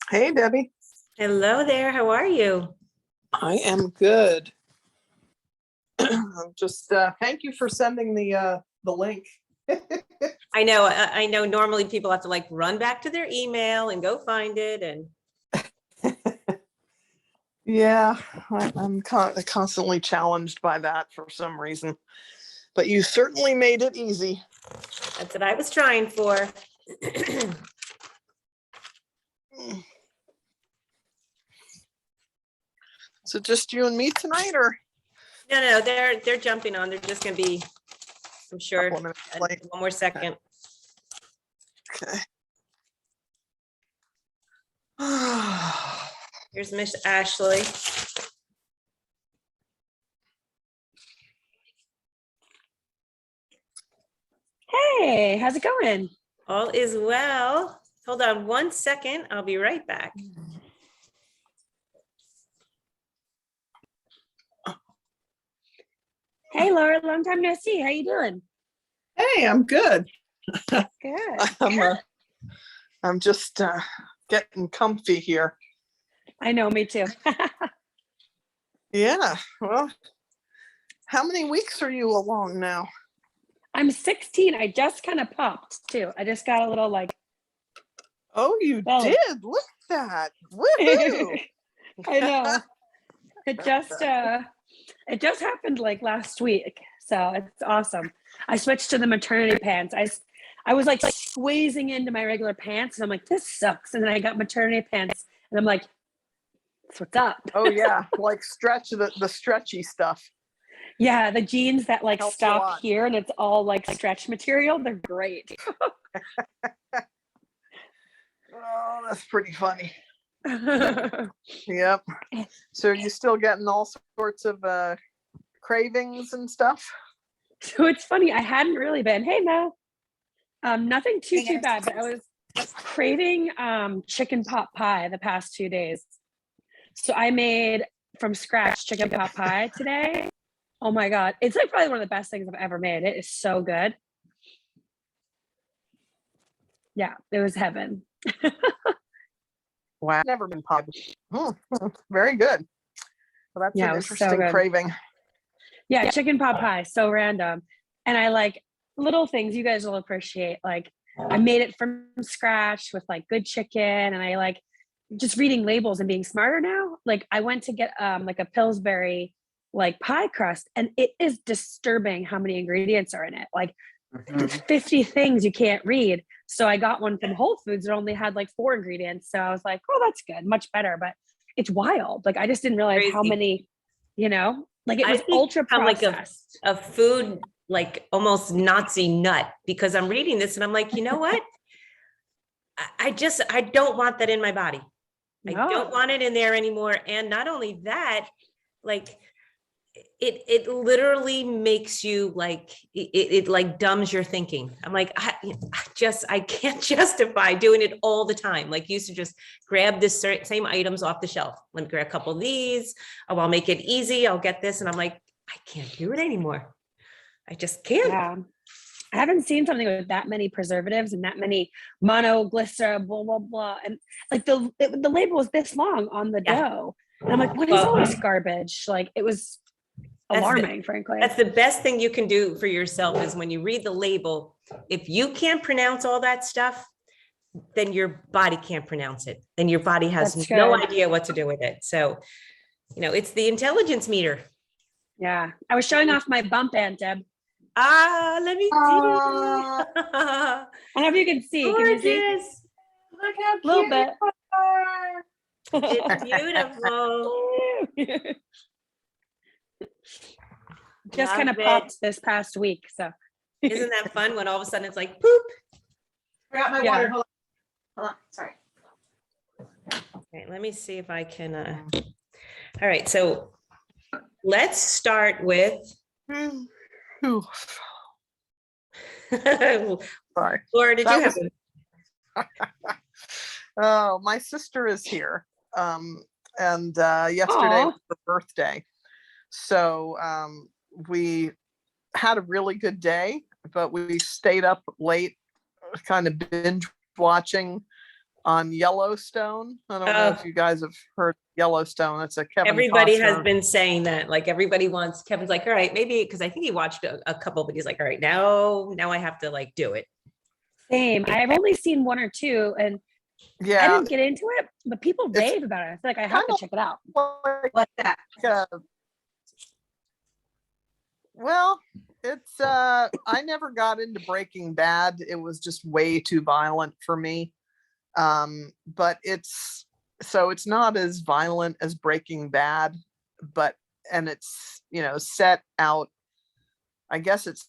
Hey, Debbie. Hello there. How are you? I am good. Just thank you for sending the link. I know normally people have to like run back to their email and go find it. And Yeah, I'm constantly challenged by that for some reason. But you certainly made it easy. that's what I was trying for. So just you and me tonight, or No, they're jumping on. They're just gonna be, I'm sure, couple of minutes late? one more second. Okay. Here's Miss Ashley. Hey, how's it going? All is well. Hold on one second. I'll be right back. Hey, Laura, long time no see. How you doing? Hey, I'm good. Good. I'm just getting comfy here. I know, me too. Yeah. Well, how many weeks are you along now? I'm 16. I just kind of popped too. I just got a little like. Oh, you Well, did. Look at that. Woohoo! I know. It just happened like last week, so it's awesome. I switched to the maternity pants. I was like squeezing into my regular pants, and I'm like, this sucks. And then I got maternity pants, and I'm like, that's what's up. Oh yeah, like stretch the stretchy stuff. Yeah, the jeans that like Helps a stop lot. here and it's all like stretch material. They're great. Oh, that's pretty funny. Yep. So are you still getting all sorts of cravings and stuff? So it's funny. I hadn't really been. Hey, Mel. Nothing too bad, but I was craving chicken pot pie the past 2 days. So I made from scratch chicken pot pie today. Oh my God. It's like probably one of the best things I've ever made. It is so good. Yeah, it was heaven. Wow, never been pub. Very good. Well, that's Yeah, an it was so interesting good. craving. Yeah, chicken pot pie, so random. And I like little things you guys will appreciate. Like I made it from scratch with like good chicken, and I like just reading labels and being smarter now. Like I went to get like a Pillsbury like pie crust, and it is disturbing how many ingredients are in it. Like 50 things you can't read. So I got one from Whole Foods that only had like 4 ingredients. So I was like, oh, that's good, much better. But it's wild. Like I just didn't realize how Crazy. many, like it was I ultra I'm like processed. a food, like almost Nazi nut, because I'm reading this and I'm like, you know what? I don't want that in my body. I don't No, want it in there anymore. And not only that, like it literally makes you like it like dumbs your thinking. I'm like, I can't justify doing it all the time. Like used to just grab this same items off the shelf. Let me grab a couple of these. Oh, I'll make it easy. I'll get this. And I'm like, I can't do it anymore. I just can't. yeah. I haven't seen something with that many preservatives and that many monoglycer, blah, blah, blah. And like the label was this long on the Yeah. dough. And I'm like, what is all this garbage? Like it was alarming, frankly. That's the best thing you can do for yourself is when you read the label, if you can't pronounce all that stuff, then your body can't pronounce it. Then your body has That's no good. idea what to do with it. So, it's the intelligence meter. Yeah. I was showing off my bump band, Deb. Let me see. I don't know if you can see. Can you see? Gorgeous. Look how A little cute bit. you are. It's beautiful. Just kind of Love it. popped this past week. So Isn't that fun when all of a sudden it's like poop? Forgot my Yeah. water. Hold on. Sorry. Okay, let me see if I can. All right, so let's start with. Ooh, sorry. Laura, did you That have? Oh, my sister is here. And yesterday Aw. was her birthday. So we had a really good day, but we stayed up late, kind of binge watching on Yellowstone. I don't know if you guys have heard Yellowstone. It's a Kevin Everybody has Costner. been saying that. Like everybody wants. Kevin's like, all right, maybe because I think he watched a couple, but he's like, all right, now I have to like do it. Same. I've only seen one or two, and I Yeah, didn't get into it, but people It's rave about it. I feel like I have to kinda check it out. like, What's that? well, it's I never got into Breaking Bad. It was just way too violent for me. But it's not as violent as Breaking Bad, but and it's set out, I guess it's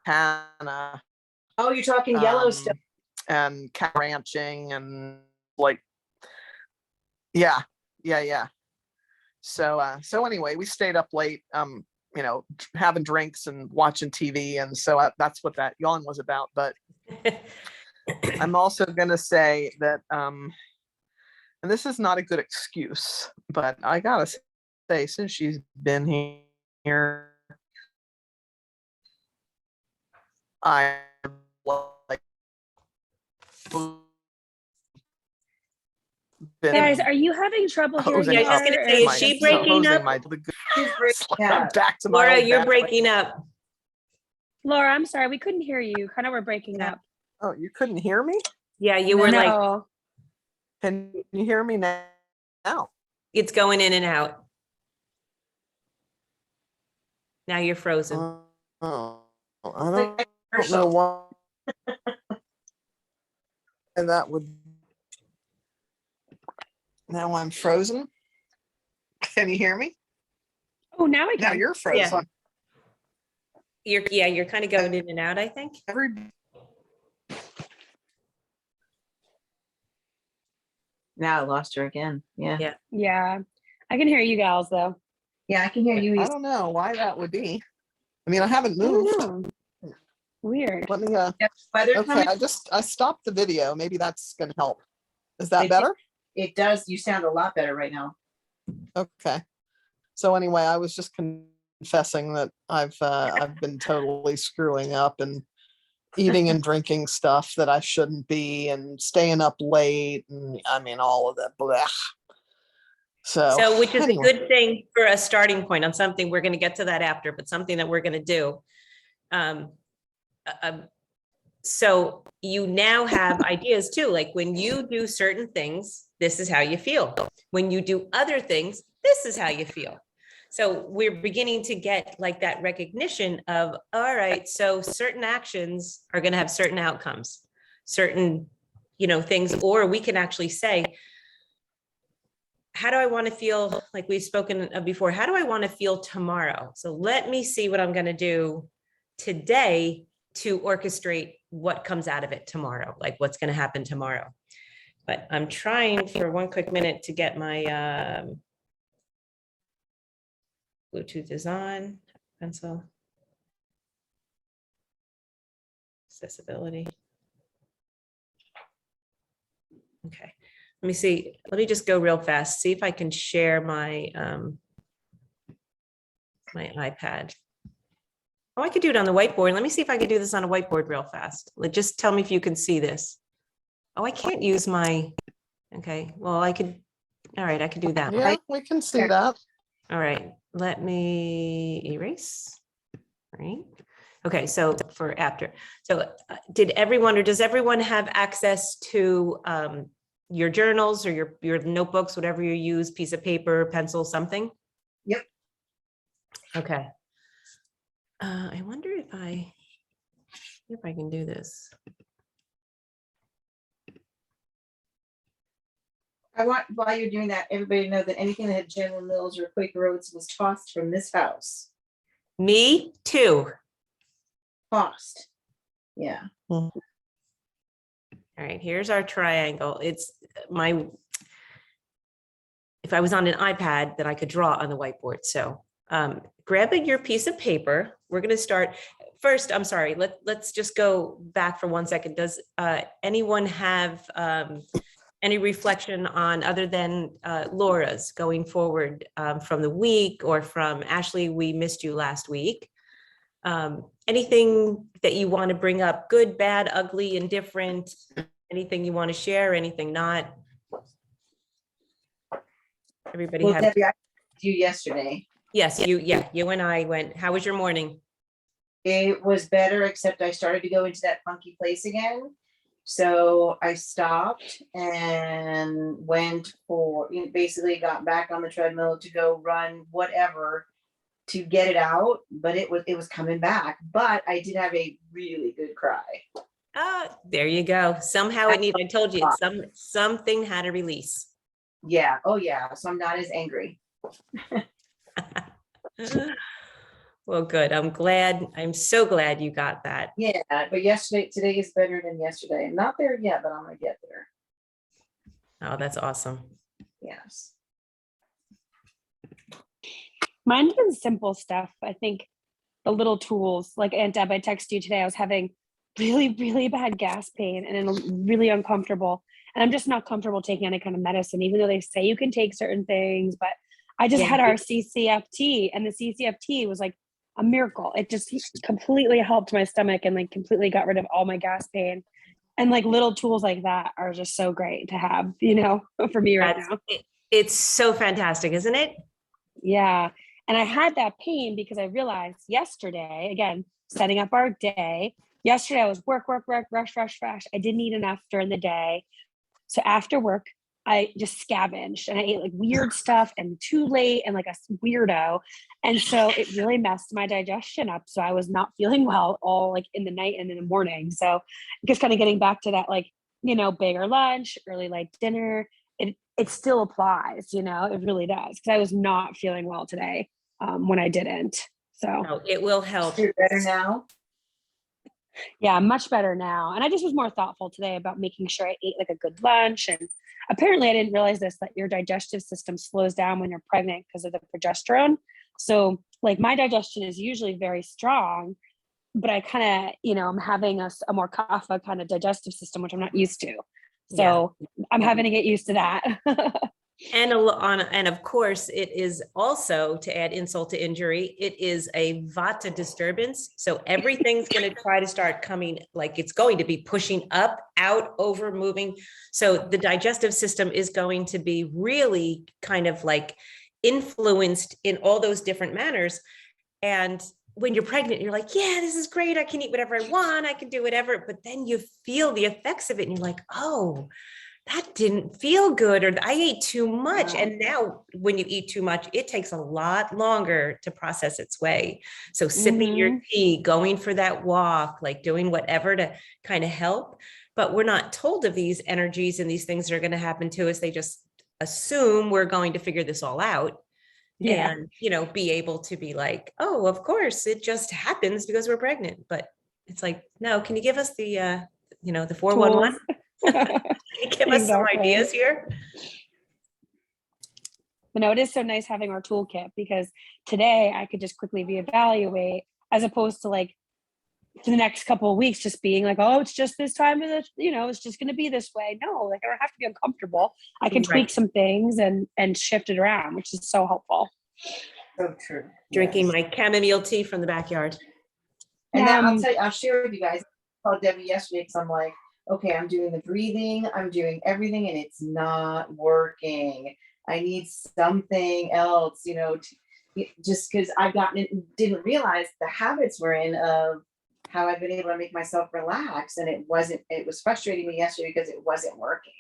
Montana, Oh, you're talking Yellowstone. and cow ranching and like yeah. So anyway, we stayed up late, having drinks and watching TV, and so that's what that yawn was about. But I'm also gonna say that, and this is not a good excuse, but I gotta say, since she's been here, I like been Guys, are you having trouble hearing hosing Yeah, I was her? just gonna or say, is my- she breaking up? She's breaking I'm up. back to my Laura, old you're bad breaking way. up. Laura, I'm sorry, we couldn't hear you. Kind of were breaking Yeah. up. Oh, you couldn't hear me? Yeah, you were like, No. Can you hear me now? it's going in and out. Now you're frozen. Oh, I don't know why. And that would. Now I'm frozen. Can you hear me? Oh, now I Now can. you're frozen. You're kind of going in and out, I think. Now I lost her again. Yeah. Yeah. I can hear you gals though. Yeah, I can hear you. I don't know why that would be. I mean, I haven't I don't moved. know. Weird. Let me Weather okay, coming. I stopped the video. Maybe that's gonna help. Is that It- better? It does. You sound a lot better right now. Okay. So anyway, I was just confessing that I've been totally screwing up and eating and drinking stuff that I shouldn't be, and staying up late, and I mean all of that. Blech. So, which is a anyway. good thing for a starting point on something. We're going to get to that after, but something that we're going to do. So you now have ideas too. Like when you do certain things, this is how you feel. When you do other things, this is how you feel. So we're beginning to get like that recognition of, all right, so certain actions are going to have certain outcomes, certain, things, or we can actually say, how do I want to feel? Like we've spoken of before, how do I want to feel tomorrow? So let me see what I'm going to do today to orchestrate what comes out of it tomorrow, like what's going to happen tomorrow. But I'm trying for one quick minute to get my Bluetooth is on, pencil. Accessibility. Okay, let me see. Let me just go real fast, see if I can share my my iPad. Oh, I could do it on the whiteboard. Let me see if I can do this on a whiteboard real fast. Just tell me if you can see this. Oh, I can't use my, okay, well, I could, all right, I could do that. Yeah, Right? we can see that. All right, let me erase. Right. Okay, so for after. So did everyone, or does everyone have access to your journals or your notebooks, whatever you use, piece of paper, pencil, something? Yep. Okay. I wonder if I can do this. I want, while you're doing that, everybody to know that anything that had General Mills or Quaker Oats was tossed from this house. Me too. Tossed. Yeah. All right, here's our triangle. It's my, if I was on an iPad, then I could draw on the whiteboard. So grabbing your piece of paper, we're going to start first. I'm sorry, let's just go back for 1 second. Does anyone have any reflection on, other than Laura's, going forward from the week, or from Ashley, we missed you last week? Anything that you want to bring up, good, bad, ugly, indifferent, Anything you want to share, anything not? Everybody Well, have, Debbie, I talked to you yesterday. yes, you and I went, how was your morning? It was better, except I started to go into that funky place again. So I stopped and went for, basically got back on the treadmill to go run whatever to get it out, but it was coming back. But I did have a really good cry. There you go. Somehow it needed, I told you, something had to release. Yeah. Oh yeah. So I'm not as angry. Well, good. I'm so glad you got that. Yeah. But today is better than yesterday. I'm not there yet, but I'm gonna get there. Oh, that's awesome. Yes. Mine's been simple stuff. I think the little tools, like Aunt Deb, I texted you today. I was having really, really bad gas pain and then really uncomfortable. And I'm just not comfortable taking any kind of medicine, even though they say you can take certain things. But I just had our CCFT, and the CCFT was like a miracle. It just completely helped my stomach and like completely got rid of all my gas pain. And like little tools like that are just so great to have, for me right now. It's so fantastic, isn't it? Yeah. And I had that pain because I realized yesterday, again, setting up our day. Yesterday I was work, rush. I didn't eat enough during the day. So after work, I just scavenged and I ate like weird stuff and too late and like a weirdo. And so it really messed my digestion up. So I was not feeling well all like in the night and in the morning. So just kind of getting back to that, like, bigger lunch, early light dinner, it still applies, it really does. Cause I was not feeling well today when I didn't. So No, it will help. You're better now. Yeah, much better now. And I just was more thoughtful today about making sure I ate like a good lunch. And apparently I didn't realize this, that your digestive system slows down when you're pregnant because of the progesterone. So like my digestion is usually very strong, but I kind of, I'm having a more kapha kind of digestive system, which I'm not used to. So I'm having to get used to that. And of course, it is also, to add insult to injury, it is a vata disturbance. So everything's going to try to start coming, like it's going to be pushing up, out, over, moving. So the digestive system is going to be really kind of like influenced in all those different manners. And when you're pregnant, you're like, yeah, this is great. I can eat whatever I want. I can do whatever. But then you feel the effects of it and you're like, oh, that didn't feel good, or I ate too much. And now when you eat too much, it takes a lot longer to process its way. So sipping your tea, going for that walk, like doing whatever to kind of help. But we're not told of these energies and these things that are going to happen to us. They just assume we're going to figure this all out. Yeah. And, be able to be like, oh, of course, it just happens because we're pregnant. But it's like, no, can you give us the 411? Give us some ideas here. But no, it is so nice having our toolkit, because today I could just quickly reevaluate, as opposed to like for the next couple of weeks just being like, oh, it's just this time of the, it's just going to be this way. No, like I don't have to be uncomfortable. I can tweak some things and shift it around, which is so helpful. So true. Drinking my chamomile tea from the backyard. And then I'll share with you guys. I called Debbie yesterday because I'm like, okay, I'm doing the breathing, I'm doing everything, and it's not working. I need something else, just because I've didn't realize the habits we're in of how I've been able to make myself relax. And it was frustrating me yesterday because it wasn't working.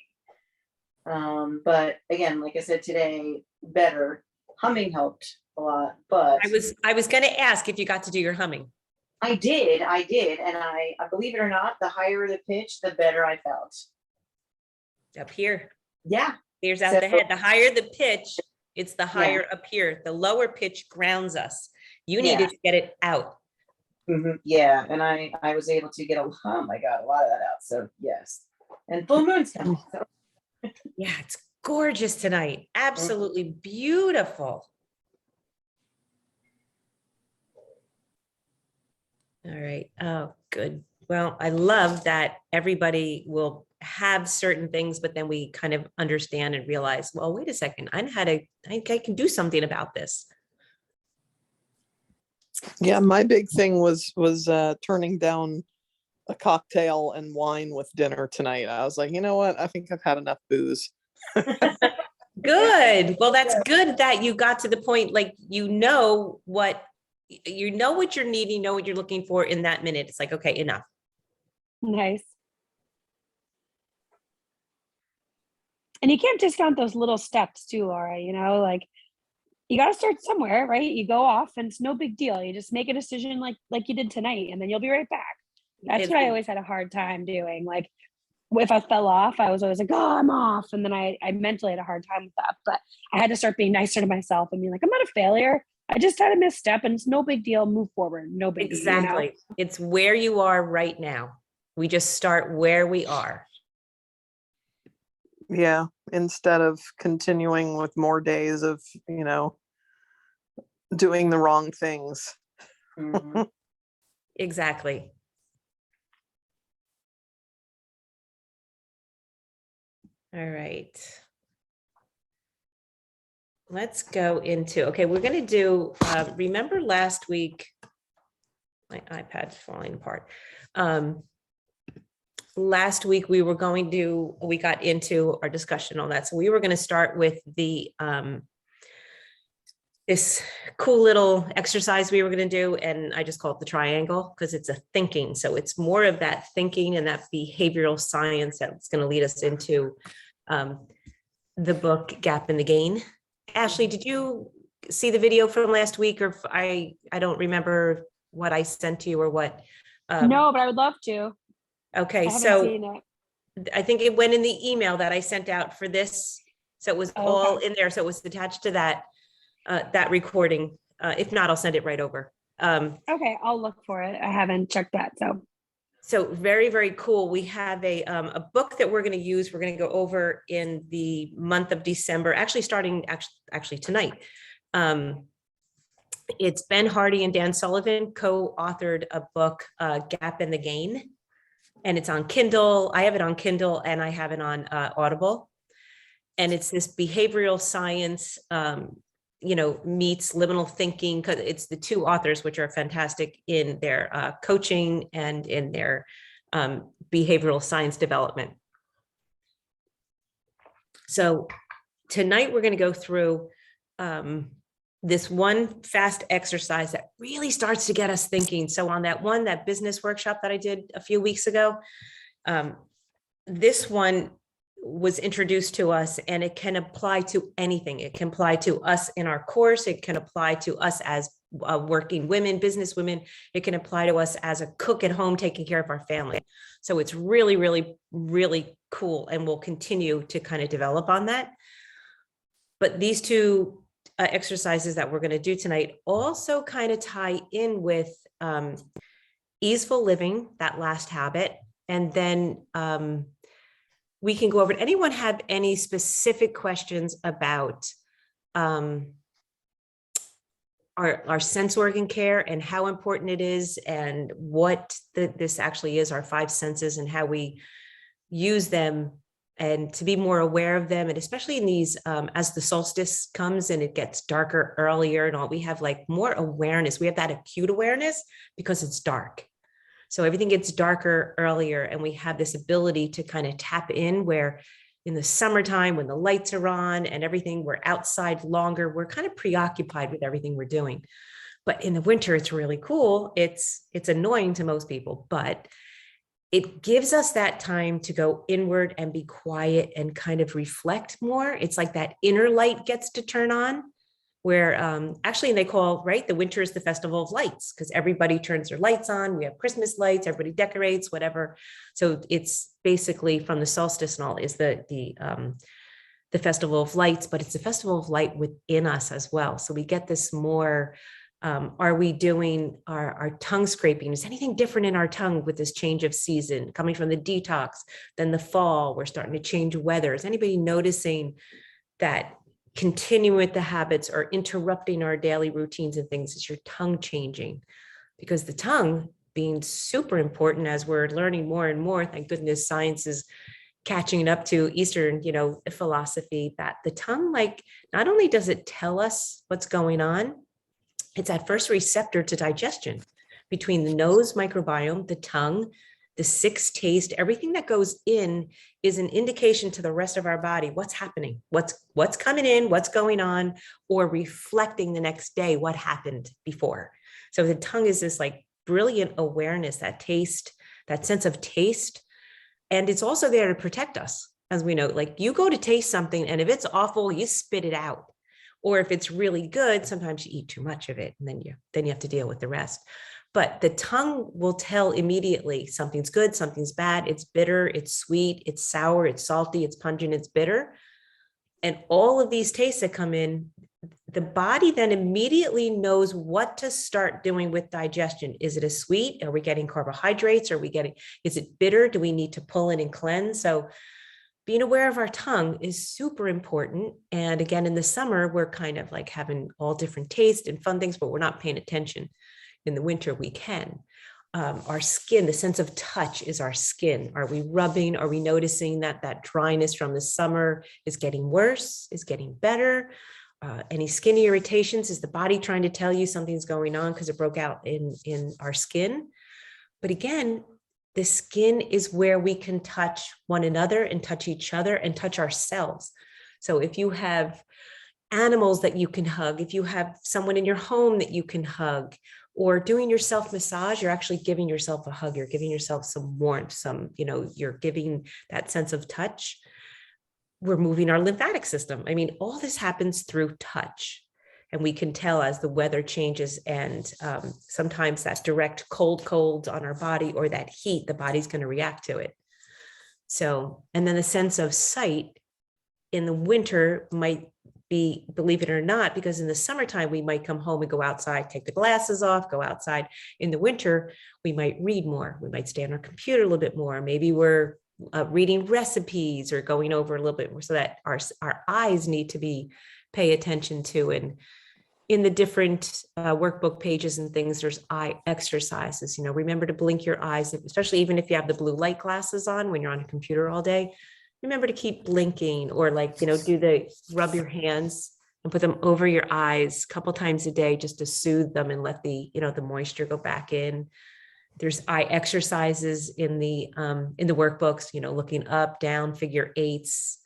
But again, like I said, today, better. Humming helped a lot, but I was going to ask if you got to do your humming. I did. And I believe it or not, the higher the pitch, the better I felt. Up here. Yeah. Here's out the head. The higher the pitch, it's the higher up here. The lower pitch grounds us. You needed to get it out. Yeah. And I was able to get I got a lot of that out. So yes. And full moon's coming. So. Yeah, it's gorgeous tonight. Absolutely beautiful. All right. Oh, good. Well, I love that everybody will have certain things, but then we kind of understand and realize, well, wait a second, I can do something about this. Yeah, my big thing was turning down a cocktail and wine with dinner tonight. I was like, you know what? I think I've had enough booze. Good. Well, that's good that you got to the point, like, you know what you're needing, you know what you're looking for in that minute. It's like, okay, enough. Nice. And you can't discount those little steps too, Laura, you know, like you got to start somewhere, right? You go off and it's no big deal. You just make a decision like you did tonight, and then you'll be right back. That's what I always had a hard time doing. Like if I fell off, I was always like, oh, I'm off. And then I mentally had a hard time with that. But I had to start being nicer to myself and being like, I'm not a failure. I just had a misstep and it's no big deal. Move forward. No big deal. Exactly. You know? It's where you are right now. We just start where we are. Yeah. Instead of continuing with more days of, you know, doing the wrong things. Mhm. Exactly. All right. Let's go into, okay, we're going to do, remember last week, my iPad's falling apart. Last week we got into our discussion on that. So we were going to start with the, this cool little exercise we were going to do. And I just call it the triangle because it's a thinking. So it's more of that thinking and that behavioral science that's going to lead us into the book Gap in the Gain. Ashley, did you see the video from last week, or I don't remember what I sent to you or what? No, but I would love to. Okay, I haven't so seen it. I think it went in the email that I sent out for this. So it was all in there. So it was attached to that that recording. If not, I'll send it right over. Okay, I'll look for it. I haven't checked that. So very, very cool. We have a book that we're going to use. We're going to go over in the month of December, actually starting actually tonight. It's Ben Hardy and Dan Sullivan co-authored a book, Gap in the Gain, and it's on Kindle. I have it on Kindle and I have it on Audible. And it's this behavioral science, meets liminal thinking, because it's the two authors, which are fantastic in their coaching and in their behavioral science development. So tonight we're going to go through this one fast exercise that really starts to get us thinking. So on that business workshop that I did a few weeks ago, this one was introduced to us, and it can apply to anything. It can apply to us in our course. It can apply to us as working women, business women. It can apply to us as a cook at home, taking care of our family. So it's really, really, really cool. And we'll continue to kind of develop on that. But these two exercises that we're going to do tonight also kind of tie in with easeful living, that last habit. And then we can go over it. Anyone have any specific questions about our sense organ care and how important it is, and what this actually is, our five senses, and how we use them, and to be more aware of them. And especially in these, as the solstice comes and it gets darker earlier and all, we have like more awareness. We have that acute awareness because it's dark. So everything gets darker earlier, and we have this ability to kind of tap in, where in the summertime, when the lights are on and everything, we're outside longer, we're kind of preoccupied with everything we're doing. But in the winter, it's really cool. It's annoying to most people, but it gives us that time to go inward and be quiet and kind of reflect more. It's like that inner light gets to turn on, where actually they call, right, the winter is the festival of lights, because everybody turns their lights on. We have Christmas lights, everybody decorates, whatever. So it's basically from the solstice and all is the festival of lights, but it's a festival of light within us as well. So we get this more, are we doing our tongue scraping? Is anything different in our tongue with this change of season coming from the detox? Then the fall, we're starting to change weather. Is anybody noticing that continuing with the habits or interrupting our daily routines and things? Is your tongue changing? Because the tongue being super important, as we're learning more and more, thank goodness science is catching up to Eastern, philosophy, that the tongue, like, not only does it tell us what's going on, it's that first receptor to digestion between the nose microbiome, the tongue, the sixth taste, everything that goes in is an indication to the rest of our body what's happening, what's coming in, what's going on, or reflecting the next day what happened before. So the tongue is this like brilliant awareness, that taste, that sense of taste. And it's also there to protect us. As we know, like you go to taste something and if it's awful, you spit it out. Or if it's really good, sometimes you eat too much of it and then you have to deal with the rest. But the tongue will tell immediately something's good, something's bad, it's bitter, it's sweet, it's sour, it's salty, it's pungent, it's bitter. And all of these tastes that come in, the body then immediately knows what to start doing with digestion. Is it a sweet? Are we getting carbohydrates? Is it bitter? Do we need to pull in and cleanse? So being aware of our tongue is super important. And again, in the summer, we're kind of like having all different tastes and fun things, but we're not paying attention. In the winter, we can. Our skin, the sense of touch is our skin. Are we rubbing? Are we noticing that dryness from the summer is getting worse, is getting better? Any skin irritations? Is the body trying to tell you something's going on because it broke out in our skin? But again, the skin is where we can touch one another and touch each other and touch ourselves. So if you have animals that you can hug, if you have someone in your home that you can hug, or doing your self massage, you're actually giving yourself a hug. You're giving yourself some warmth, you're giving that sense of touch. We're moving our lymphatic system. I mean, all this happens through touch. And we can tell as the weather changes and sometimes that direct cold on our body or that heat, the body's going to react to it. So, and then the sense of sight in the winter might be, believe it or not, because in the summertime, we might come home and go outside, take the glasses off, go outside. In the winter, we might read more. We might stay on our computer a little bit more. Maybe we're reading recipes or going over a little bit more so that our eyes need to be pay attention to. And in the different workbook pages and things, there's eye exercises. Remember to blink your eyes, especially even if you have the blue light glasses on when you're on a computer all day. Remember to keep blinking, or rub your hands and put them over your eyes a couple times a day just to soothe them and let the moisture go back in. There's eye exercises in the workbooks, looking up, down, figure eights,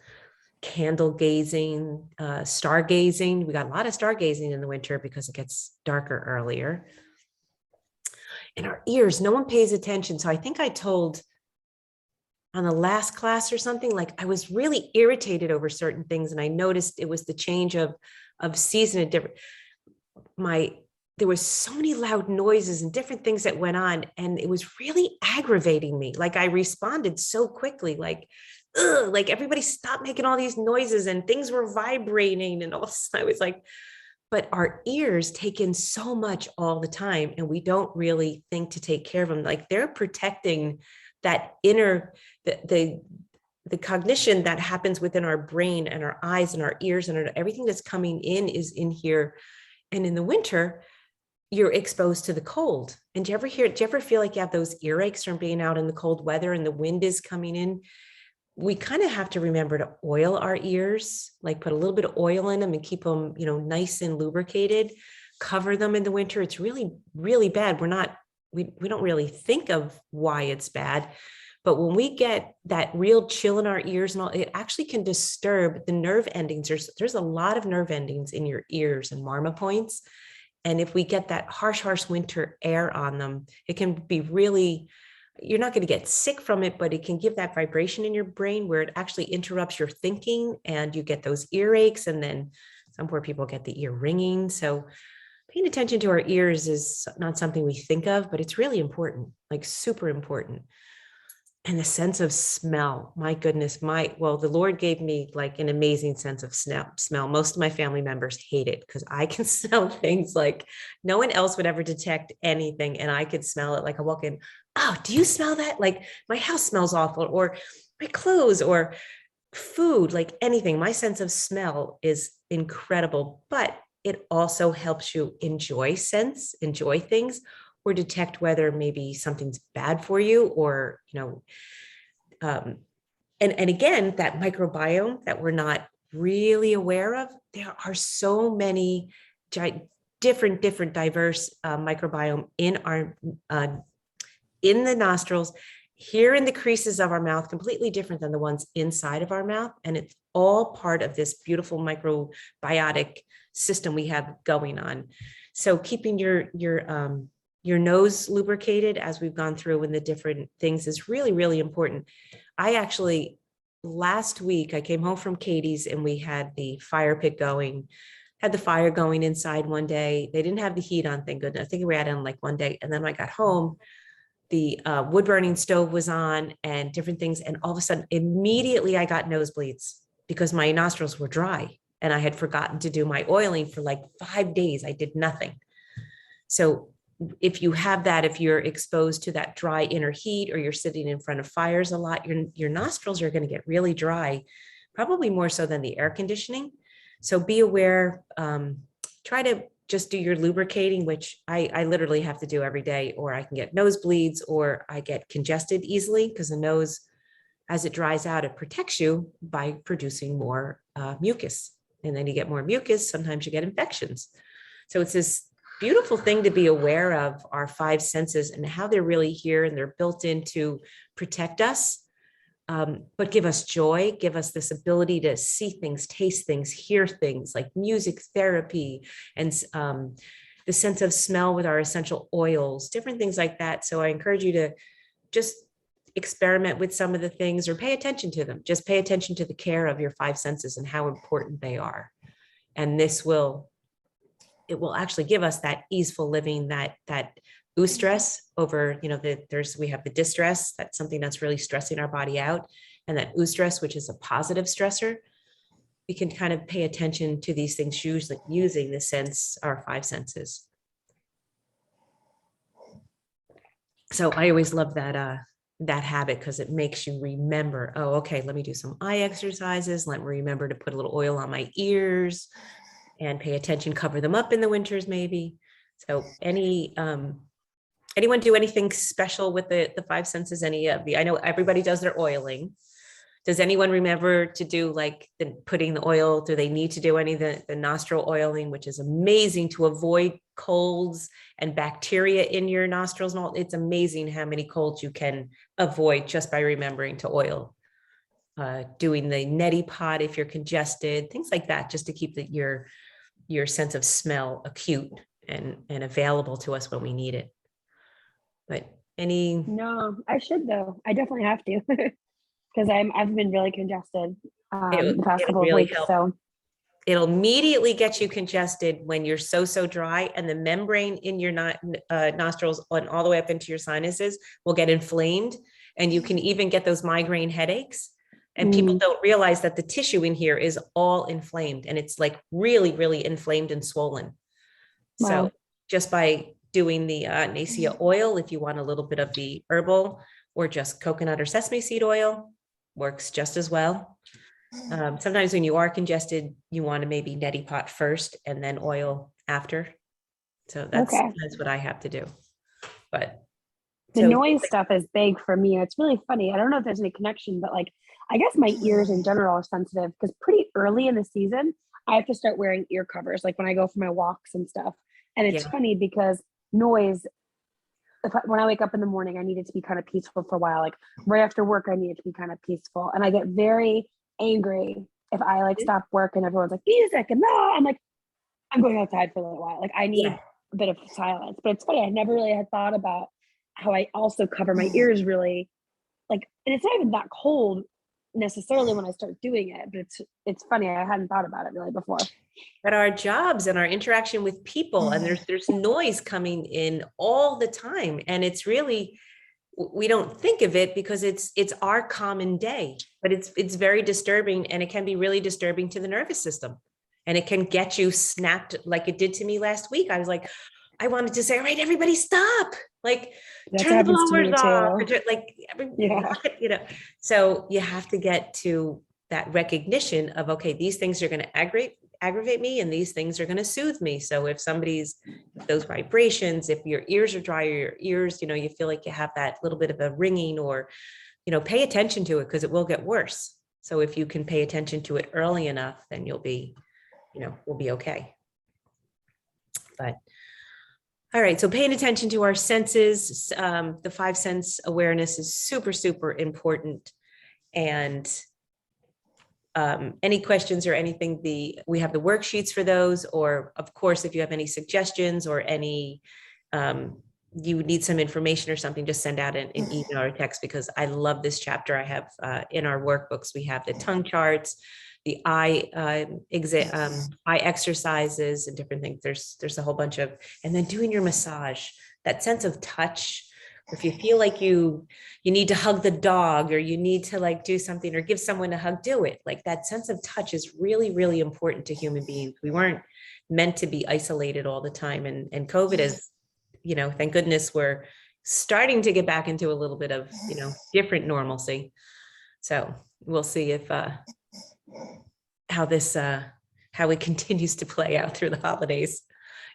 candle gazing, stargazing. We got a lot of stargazing in the winter because it gets darker earlier. And our ears, no one pays attention. So I think I told on the last class or something, like I was really irritated over certain things. And I noticed it was the change of season and different, there was so many loud noises and different things that went on. And it was really aggravating me. Like I responded so quickly, like, ugh, like everybody stopped making all these noises and things were vibrating. And all of a sudden I was like, but our ears take in so much all the time. And we don't really think to take care of them. Like they're protecting that inner, the cognition that happens within our brain and our eyes and our ears and everything that's coming in is in here. And in the winter, you're exposed to the cold. And do you ever feel like you have those earaches from being out in the cold weather and the wind is coming in? We kind of have to remember to oil our ears, like put a little bit of oil in them and keep them, nice and lubricated, cover them in the winter. It's really, really bad. We don't really think of why it's bad, but when we get that real chill in our ears and all, it actually can disturb the nerve endings. There's a lot of nerve endings in your ears and marma points. And if we get that harsh winter air on them, it can be really, you're not going to get sick from it, but it can give that vibration in your brain where it actually interrupts your thinking and you get those earaches. And then some poor people get the ear ringing. So paying attention to our ears is not something we think of, but it's really important, like super important. And the sense of smell, my goodness, the Lord gave me like an amazing sense of smell. Most of my family members hate it because I can smell things like no one else would ever detect anything. And I could smell it. Like I walk in, oh, do you smell that? Like my house smells awful, or my clothes or food, like anything. My sense of smell is incredible, but it also helps you enjoy things, or detect whether maybe something's bad for you, or, and again, that microbiome that we're not really aware of, there are so many different diverse microbiome in our, in the nostrils here in the creases of our mouth, completely different than the ones inside of our mouth. And it's all part of this beautiful microbiotic system we have going on. So keeping your nose lubricated as we've gone through in the different things is really, really important. I actually, last week, I came home from Katie's and we had the fire pit going, had the fire going inside one day. They didn't have the heat on, thank goodness. I think we had it on like one day. And then when I got home, the wood burning stove was on and different things. And all of a sudden, immediately I got nosebleeds because my nostrils were dry and I had forgotten to do my oiling for like 5 days. I did nothing. So if you have that, if you're exposed to that dry inner heat or you're sitting in front of fires a lot, your nostrils are going to get really dry, probably more so than the air conditioning. So be aware, try to just do your lubricating, which I literally have to do every day, or I can get nosebleeds or I get congested easily because the nose, as it dries out, it protects you by producing more mucus. And then you get more mucus, sometimes you get infections. So it's this beautiful thing to be aware of, our 5 senses and how they're really here and they're built in to protect us. But give us joy, give us this ability to see things, taste things, hear things like music therapy and the sense of smell with our essential oils, different things like that. So I encourage you to just experiment with some of the things or pay attention to them. Just pay attention to the care of your 5 senses and how important they are. And it will actually give us that easeful living, that eustress over, we have the distress, that's something that's really stressing our body out. And that eustress, which is a positive stressor, we can kind of pay attention to these things using our 5 senses. So I always love that habit because it makes you remember, oh, okay, let me do some eye exercises. Let me remember to put a little oil on my ears and pay attention, cover them up in the winters, maybe. So anyone do anything special with the 5 senses? I know everybody does their oiling. Does anyone remember to do like putting the oil? Do they need to do any of the nostril oiling, which is amazing to avoid colds and bacteria in your nostrils? And all. It's amazing how many colds you can avoid just by remembering to oil. Doing the neti pot if you're congested, things like that, just to keep your sense of smell acute and available to us when we need it. But No, I should though. I definitely have to because I've been really congested the past couple of really weeks. help. So it'll immediately get you congested when you're so dry, and the membrane in your nostrils and all the way up into your sinuses will get inflamed, and you can even get those migraine headaches. And people don't realize that the tissue in here is all inflamed, and it's like really, really inflamed and swollen. Wow. So just by doing the Nassia oil, if you want a little bit of the herbal, or just coconut or sesame seed oil, works just as well. Sometimes when you are congested, you want to maybe neti pot first and then oil after. So that's what I have to do. But the noise stuff is big for me. It's really funny. I don't know if there's any connection, but like, I guess my ears in general are sensitive because pretty early in the season, I have to start wearing ear covers, like when I go for my walks and stuff. And it's funny because noise, when I wake up in the morning, I need it to be kind of peaceful for a while. Like right after work, I need it to be kind of peaceful. And I get very angry if I like stop work and everyone's like music and I'm like, I'm going outside for a little while. Like I need a bit of silence. But it's funny, I never really had thought about how I also cover my ears really, like, and it's not even that cold necessarily when I start doing it, but it's funny, I hadn't thought about it really before. But our jobs and our interaction with people, and there's noise coming in all the time, and it's really, we don't think of it because it's our common day, but it's very disturbing, and it can be really disturbing to the nervous system, and it can get you snapped like it did to me last week. I was like, I wanted to say, all right, everybody stop, like turn the blowers off, like so you have to get to that recognition of, okay, these things are going to aggravate me and these things are going to soothe me. So if those vibrations, if your ears are dry or your ears, you feel like you have that little bit of a ringing, or pay attention to it because it will get worse. So if you can pay attention to it early enough, then we'll be okay. But All right, so paying attention to our senses, the 5 sense awareness is super, super important. And any questions or anything, we have the worksheets for those, or of course, if you have any suggestions or any, you need some information or something, just send out an email or text, because I love this chapter. I have in our workbooks, we have the tongue charts, the eye exercises and different things. There's a whole bunch of, and then doing your massage, that sense of touch. If you feel like you need to hug the dog, or you need to like do something or give someone a hug, do it. Like that sense of touch is really, really important to human beings. We weren't meant to be isolated all the time. And COVID is, you know, thank goodness we're starting to get back into a little bit of, you know, different normalcy. So we'll see if how it continues to play out through the holidays.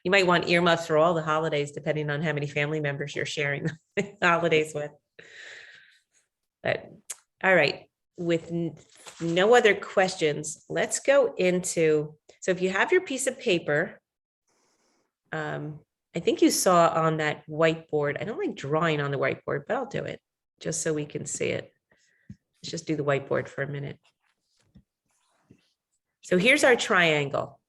You might want earmuffs for all the holidays, depending on how many family members you're sharing the holidays with. But all right, with no other questions, let's go into, so if you have your piece of paper, I think you saw on that whiteboard, I don't like drawing on the whiteboard, but I'll do it just so we can see it. Let's just do the whiteboard for a minute. So here's our triangle.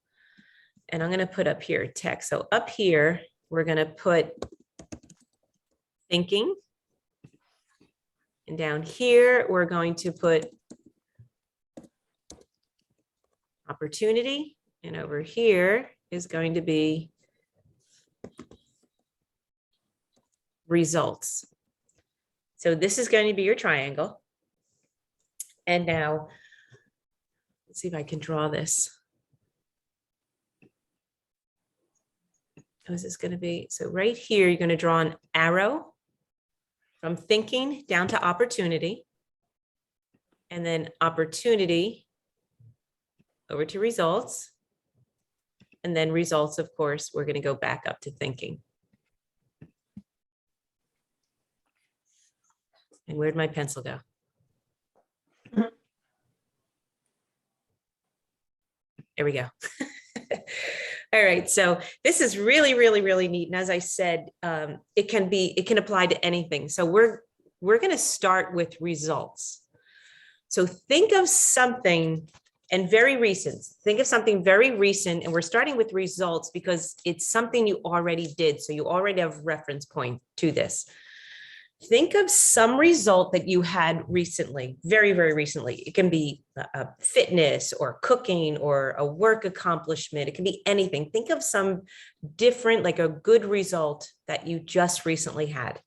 And I'm going to put up here text. So up here, we're going to put thinking. And down here, we're going to put opportunity. And over here is going to be results. So this is going to be your triangle. And now, let's see if I can draw this. How is this going to be? So right here, you're going to draw an arrow from thinking down to opportunity, and then opportunity over to results, and then results, of course, we're going to go back up to thinking. And where'd my pencil go? There we go. All right, so this is really, really, really neat. And as I said, it can apply to anything. So we're going to start with results. So think of something and very recent. Think of something very recent, and we're starting with results because it's something you already did. So you already have reference point to this. Think of some result that you had recently, very, very recently. It can be a fitness or cooking or a work accomplishment. It can be anything. Think of some different, like a good result that you just recently had.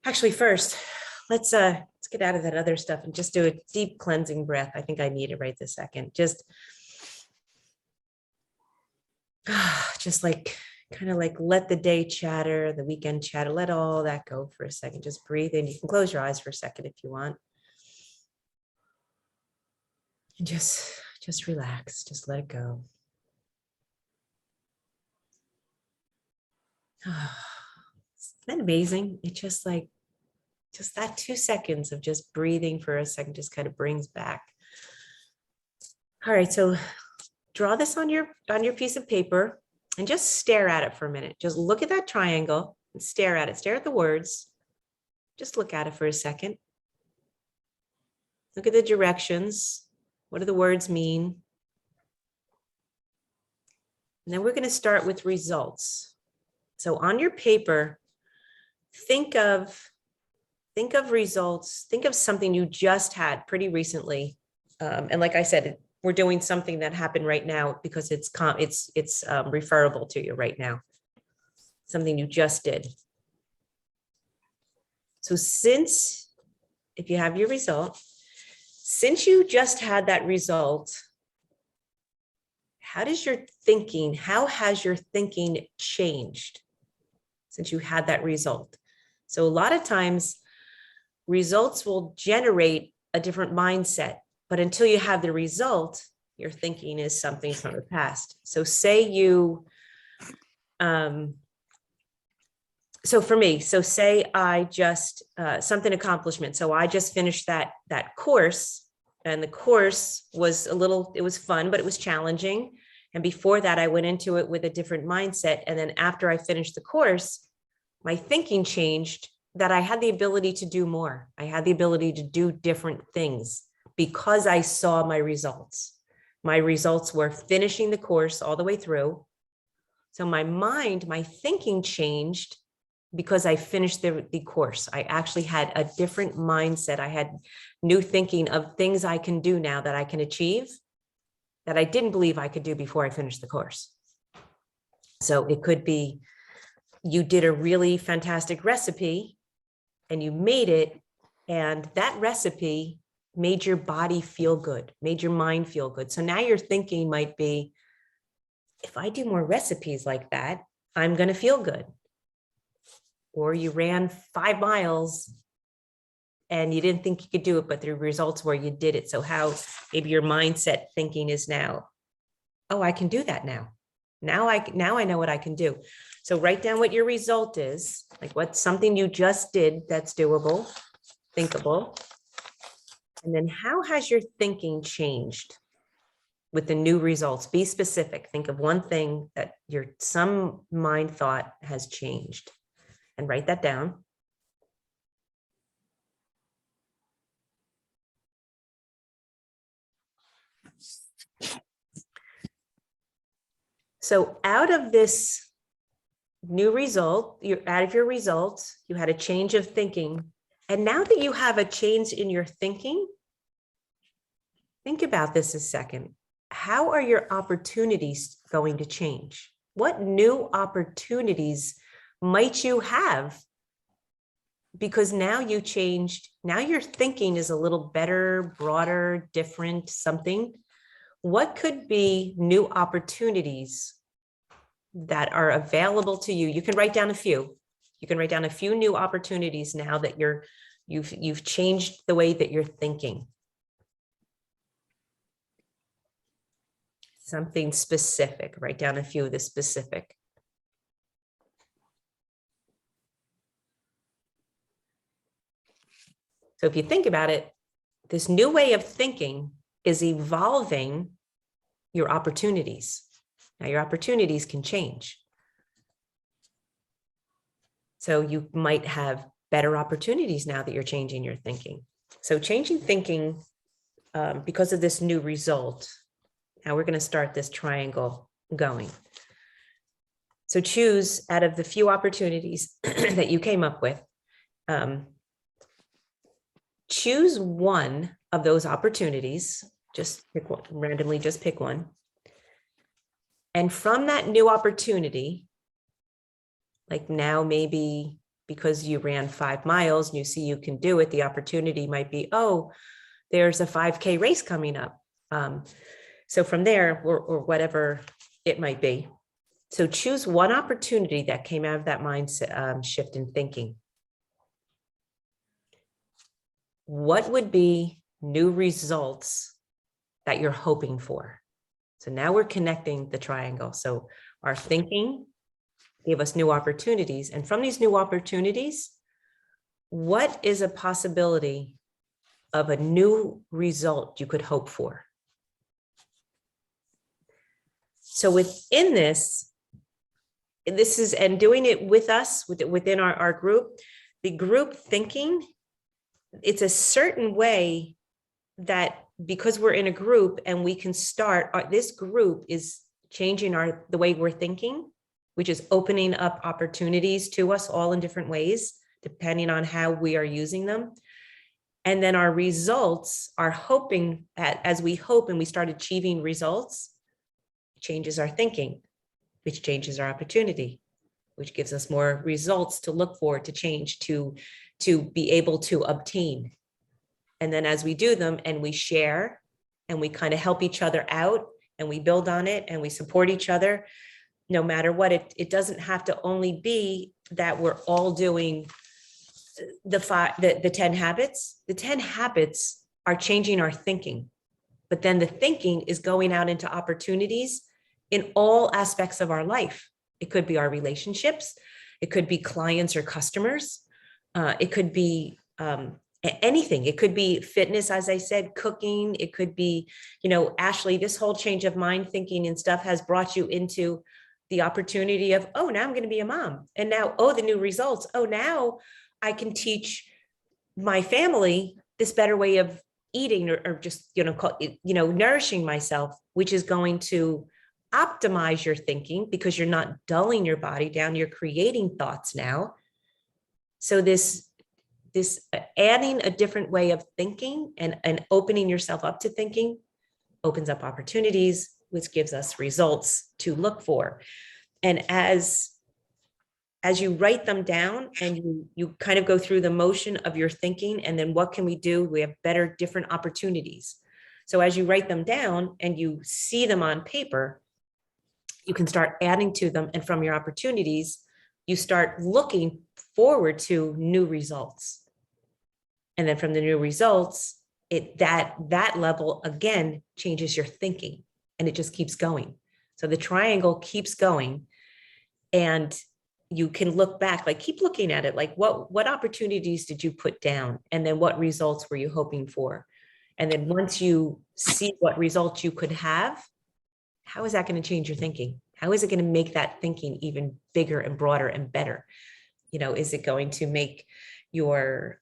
Actually, first, let's get out of that other stuff and just do a deep cleansing breath. I think I need it right this second. Just like, kind of like let the day chatter, the weekend chatter, let all that go for a second. Just breathe in. You can close your eyes for a second if you want. And just relax, just let it go. Isn't that amazing? It's just like, just that 2 seconds of just breathing for a second just kind of brings back. All right, so draw this on your piece of paper. And just stare at it for a minute. Just look at that triangle and stare at it. Stare at the words. Just look at it for a second. Look at the directions. What do the words mean? And then we're going to start with results. So on your paper, think of results. Think of something you just had pretty recently. And like I said, we're doing something that happened right now because it's referable to you right now. Something you just did. So if you have your result, since you just had that result, how has your thinking changed since you had that result? So a lot of times results will generate a different mindset. But until you have the result, your thinking is something from the past. So say you, so for me, say I just, something accomplishment. So I just finished that course, and the course was it was fun, but it was challenging. And before that, I went into it with a different mindset. And then after I finished the course, my thinking changed, that I had the ability to do more. I had the ability to do different things because I saw my results. My results were finishing the course all the way through. So my mind, my thinking changed because I finished the course. I actually had a different mindset. I had new thinking of things I can do now that I can achieve that I didn't believe I could do before I finished the course. So it could be you did a really fantastic recipe and you made it, and that recipe made your body feel good, made your mind feel good. So now your thinking might be, if I do more recipes like that, I'm going to feel good. Or you ran 5 miles and you didn't think you could do it, but the results were you did it. So how maybe your mindset thinking is now, oh, I can do that now. Now I know what I can do. So write down what your result is, like what's something you just did that's doable, thinkable. And then how has your thinking changed with the new results? Be specific. Think of one thing that some mind thought has changed and write that down. So out of this new result, out of your results, you had a change of thinking. And now that you have a change in your thinking, think about this a second. How are your opportunities going to change? What new opportunities might you have? Because now you changed, now your thinking is a little better, broader, different, something. What could be new opportunities that are available to you? You can write down a few. You can write down a few new opportunities now that you've changed the way that you're thinking. Something specific. Write down a few of the specific. So if you think about it, this new way of thinking is evolving your opportunities. Now your opportunities can change. So you might have better opportunities now that you're changing your thinking. So changing thinking because of this new result. Now we're going to start this triangle going. So choose out of the few opportunities that you came up with. Choose one of those opportunities. Just pick one, randomly just pick one. And from that new opportunity, like now maybe because you ran 5 miles and you see you can do it, the opportunity might be, oh, there's a 5K race coming up. So from there, or whatever it might be. So choose one opportunity that came out of that mindset shift in thinking. What would be new results that you're hoping for? So now we're connecting the triangle. So our thinking gave us new opportunities. And from these new opportunities, what is a possibility of a new result you could hope for? So within this is, and doing it with us, within our group, the group thinking, it's a certain way that because we're in a group and we can start, this group is changing the way we're thinking, which is opening up opportunities to us all in different ways, depending on how we are using them. And then our results are hoping, as we hope and we start achieving results, changes our thinking, which changes our opportunity, which gives us more results to look for, to change, to be able to obtain. And then as we do them and we share and we kind of help each other out and we build on it and we support each other, no matter what, it doesn't have to only be that we're all doing the 10 habits. The 10 habits are changing our thinking, but then the thinking is going out into opportunities in all aspects of our life. It could be our relationships. It could be clients or customers. It could be anything. It could be fitness, as I said, cooking. It could be, Ashley, this whole change of mind thinking and stuff has brought you into the opportunity of, oh, now I'm going to be a mom. And now, oh, the new results. Oh, now I can teach my family this better way of eating or just, nourishing myself, which is going to optimize your thinking because you're not dulling your body down. You're creating thoughts now. So this adding a different way of thinking and opening yourself up to thinking opens up opportunities, which gives us results to look for. And as you write them down and you kind of go through the motion of your thinking, and then what can we do? We have better, different opportunities. So as you write them down and you see them on paper, you can start adding to them. And from your opportunities, you start looking forward to new results. And then from the new results, that level again changes your thinking, and it just keeps going. So the triangle keeps going, and you can look back, like keep looking at it, like what opportunities did you put down? And then what results were you hoping for? And then once you see what results you could have, how is that going to change your thinking? How is it going to make that thinking even bigger and broader and better? Is it going to make your,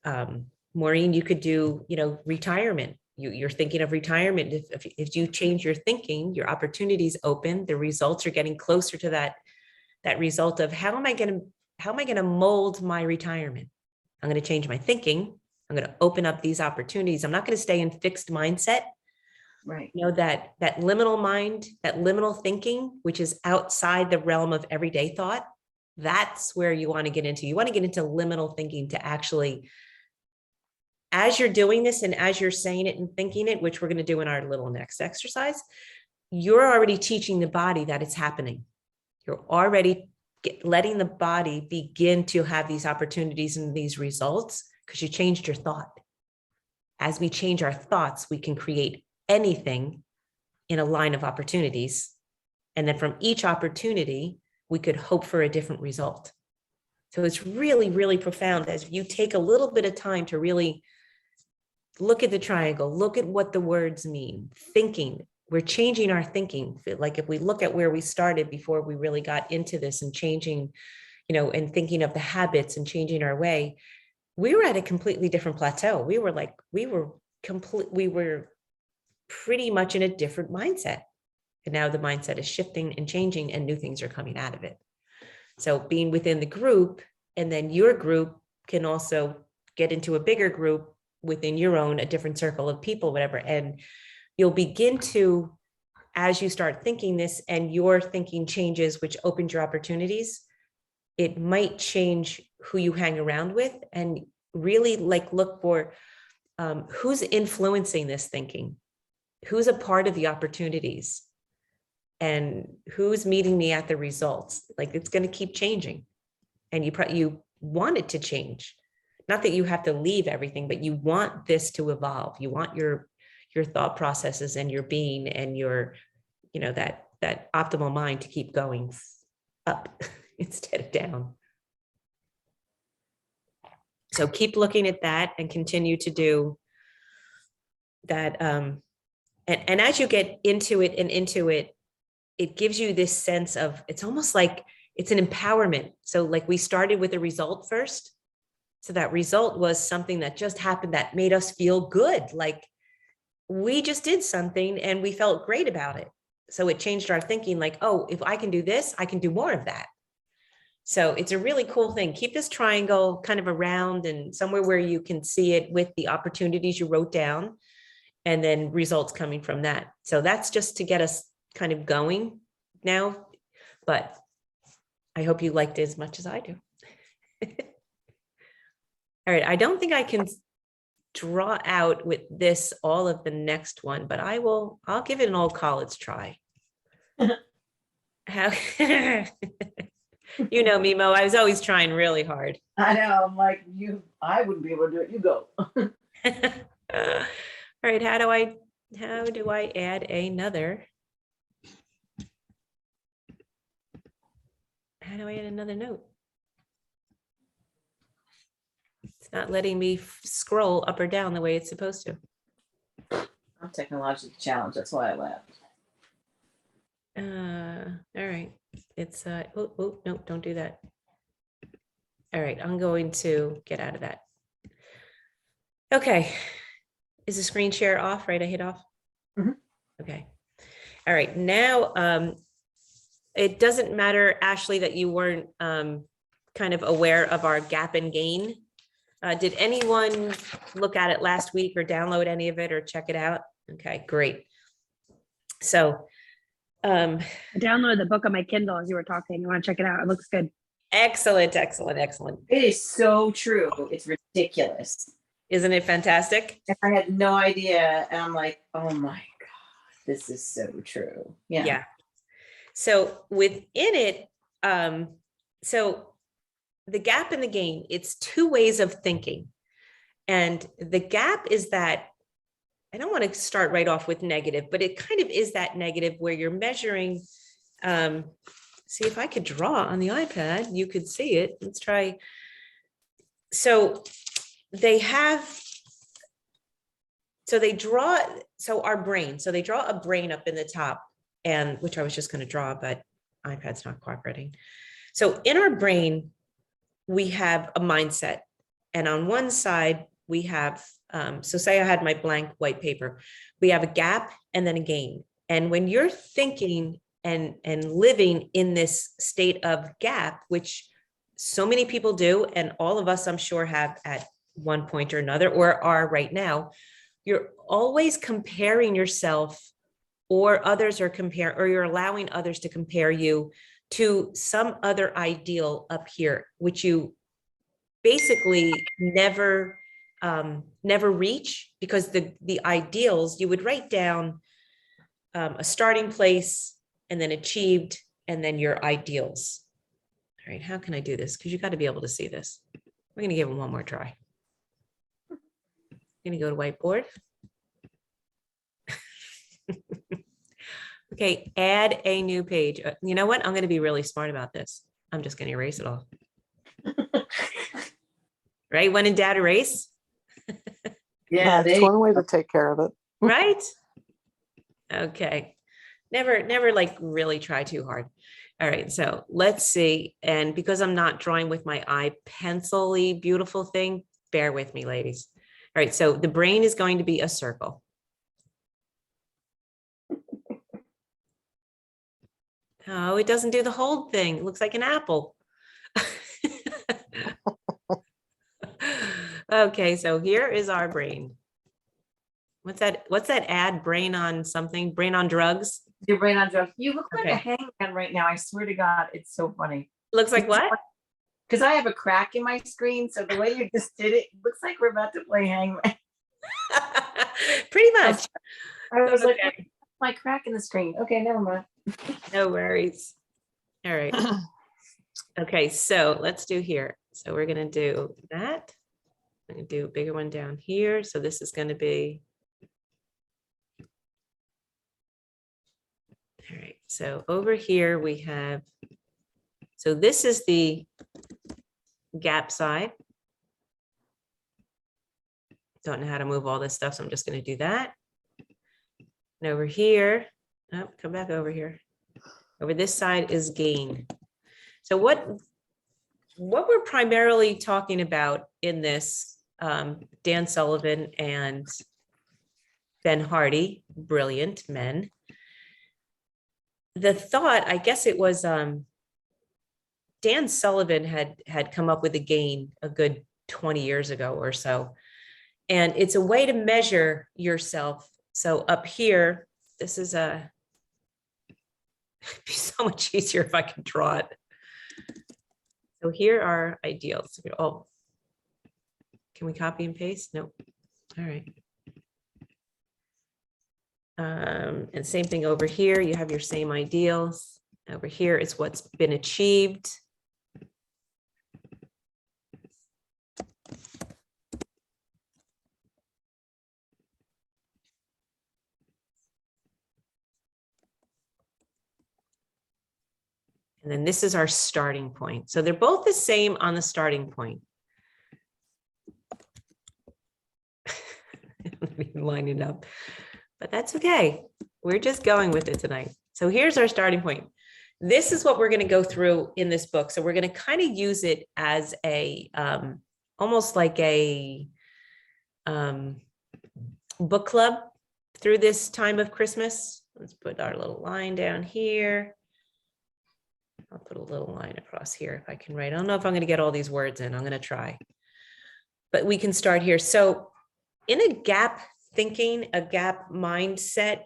Maureen, you could do, retirement. You're thinking of retirement. If you change your thinking, your opportunities open, the results are getting closer to that result of how am I going to mold my retirement? I'm going to change my thinking. I'm going to open up these opportunities. I'm not going to stay in fixed mindset. Right. That liminal mind, that liminal thinking, which is outside the realm of everyday thought. That's where you want to get into. You want to get into liminal thinking to actually, as you're doing this and as you're saying it and thinking it, which we're going to do in our little next exercise, you're already teaching the body that it's happening. You're already letting the body begin to have these opportunities and these results because you changed your thought. As we change our thoughts, we can create anything in a line of opportunities. And then from each opportunity, we could hope for a different result. So it's really, really profound as you take a little bit of time to really look at the triangle, look at what the words mean, thinking. We're changing our thinking. Like if we look at where we started before we really got into this and changing, and thinking of the habits and changing our way, we were at a completely different plateau. We were pretty much in a different mindset. And now the mindset is shifting and changing and new things are coming out of it. So being within the group, and then your group can also get into a bigger group within your own, a different circle of people, whatever. And you'll begin to, as you start thinking this and your thinking changes, which opens your opportunities, it might change who you hang around with and really look for who's influencing this thinking, who's a part of the opportunities, and who's meeting me at the results. Like it's going to keep changing, and you want it to change. Not that you have to leave everything, but you want this to evolve. You want your thought processes and your being and your, that optimal mind to keep going up instead of down. So keep looking at that and continue to do that. And as you get into it, it gives you this sense of, it's almost like it's an empowerment. So like we started with a result first. So that result was something that just happened that made us feel good. Like we just did something and we felt great about it. So it changed our thinking like, oh, if I can do this, I can do more of that. So it's a really cool thing. Keep this triangle kind of around and somewhere where you can see it with the opportunities you wrote down and then results coming from that. So that's just to get us kind of going now, but I hope you liked it as much as I do. All right, I don't think I can draw out with this all of the next one, but I'll give it an old college try. How you know me, Mo, I was always trying really hard. I know, I'm like, I wouldn't be able to do it, you go. All right, how do I add another? How do I add another note? It's not letting me scroll up or down the way it's supposed to. I'm technologically challenged. That's why I left. All right. It's oh no, don't do that. All right, I'm going to get out of that. Okay. Is the screen share off, right? I hit off. Mhm. Okay. All right. Now, it doesn't matter, Ashley, that you weren't kind of aware of our gap and gain. Did anyone look at it last week or download any of it or check it out? Okay, great. So, I downloaded the book on my Kindle as you were talking. You want to check it out? It looks good. excellent, excellent, excellent. It is so true. It's ridiculous. Isn't it fantastic? And I had no idea. And I'm like, oh my God, this is so true. Yeah. Yeah. So within it, so the gap and the gain, it's two ways of thinking. And the gap is that, I don't want to start right off with negative, but it kind of is that negative where you're measuring, see if I could draw on the iPad, you could see it. Let's try. So they draw, so our brain, so they draw a brain up in the top, and which I was just going to draw, but iPad's not cooperating. So in our brain, we have a mindset. And on one side, we have, so say I had my blank white paper, we have a gap and then a gain. And when you're thinking and living in this state of gap, which so many people do, and all of us, I'm sure, have at one point or another, or are right now, you're always comparing yourself, or others are comparing, or you're allowing others to compare you to some other ideal up here, which you basically never reach, because the ideals, you would write down a starting place and then achieved and then your ideals. All right, how can I do this? Because you got to be able to see this. We're going to give them one more try. I'm going to go to whiteboard. Okay, add a new page. You know what? I'm going to be really smart about this. I'm just going to erase it all. Right? When in doubt, erase. Yeah. That's one way to take care of it. Right? Okay. Never like really try too hard. All right, so let's see. And because I'm not drawing with my eye pencil-y beautiful thing, bear with me, ladies. All right, so the brain is going to be a circle. Oh, it doesn't do the whole thing. It looks like an apple. Okay, so here is our brain. What's that? What's that ad? Brain on something? Brain on drugs? Your brain on drugs. You look like Okay. a hangman right now. I swear to God, it's so funny. Looks like what? Because I have a crack in my screen. So the way you just did it, looks like we're about to play hangman. Pretty much. I was like, Okay. my crack in the screen. Okay, never mind. No worries. All right. Okay, so let's do here. So we're going to do that. I'm going to do a bigger one down here. So this is going to be. All right, so over here we have, so this is the gap side. Don't know how to move all this stuff, so I'm just going to do that. And over here, oh, come back over here. Over this side is gain. So what we're primarily talking about in this, Dan Sullivan and Ben Hardy, brilliant men. The thought, I guess it was Dan Sullivan had come up with a gain a good 20 years ago or so. And it's a way to measure yourself. So up here, this is it'd be so much easier if I could draw it. So here are ideals. Oh, can we copy and paste? Nope. All right. And same thing over here, you have your same ideals. Over here is what's been achieved. And then this is our starting point. So they're both the same on the starting point. Lining up, but that's okay. We're just going with it tonight. So here's our starting point. This is what we're going to go through in this book. So we're going to kind of use it as a, almost like a book club through this time of Christmas. Let's put our little line down here. I'll put a little line across here if I can write. I don't know if I'm going to get all these words in. I'm going to try, but we can start here. So in a gap thinking, a gap mindset,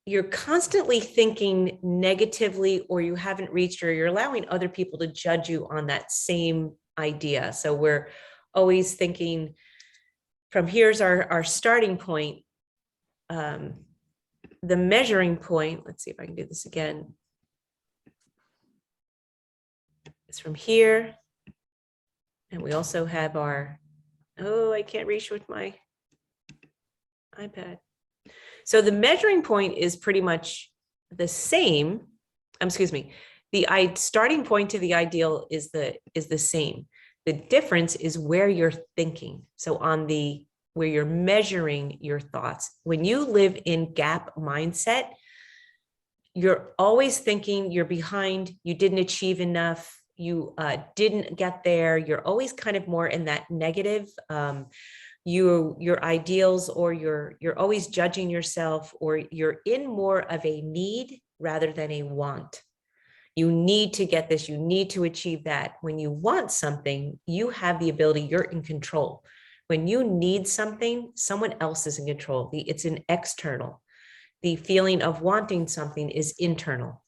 you're constantly thinking negatively, or you haven't reached, or you're allowing other people to judge you on that same idea. So we're always thinking from here's our starting point. The measuring point, let's see if I can do this again. It's from here. And we also have our, oh, I can't reach with my iPad. So the measuring point is pretty much the same. Excuse me. The starting point to the ideal is the same. The difference is where you're thinking. So on the where you're measuring your thoughts. When you live in gap mindset, you're always thinking you're behind, you didn't achieve enough, you didn't get there. You're always kind of more in that negative. Your ideals, or you're always judging yourself, or you're in more of a need rather than a want. You need to get this, you need to achieve that. When you want something, you have the ability, you're in control. When you need something, someone else is in control. It's an external. The feeling of wanting something is internal.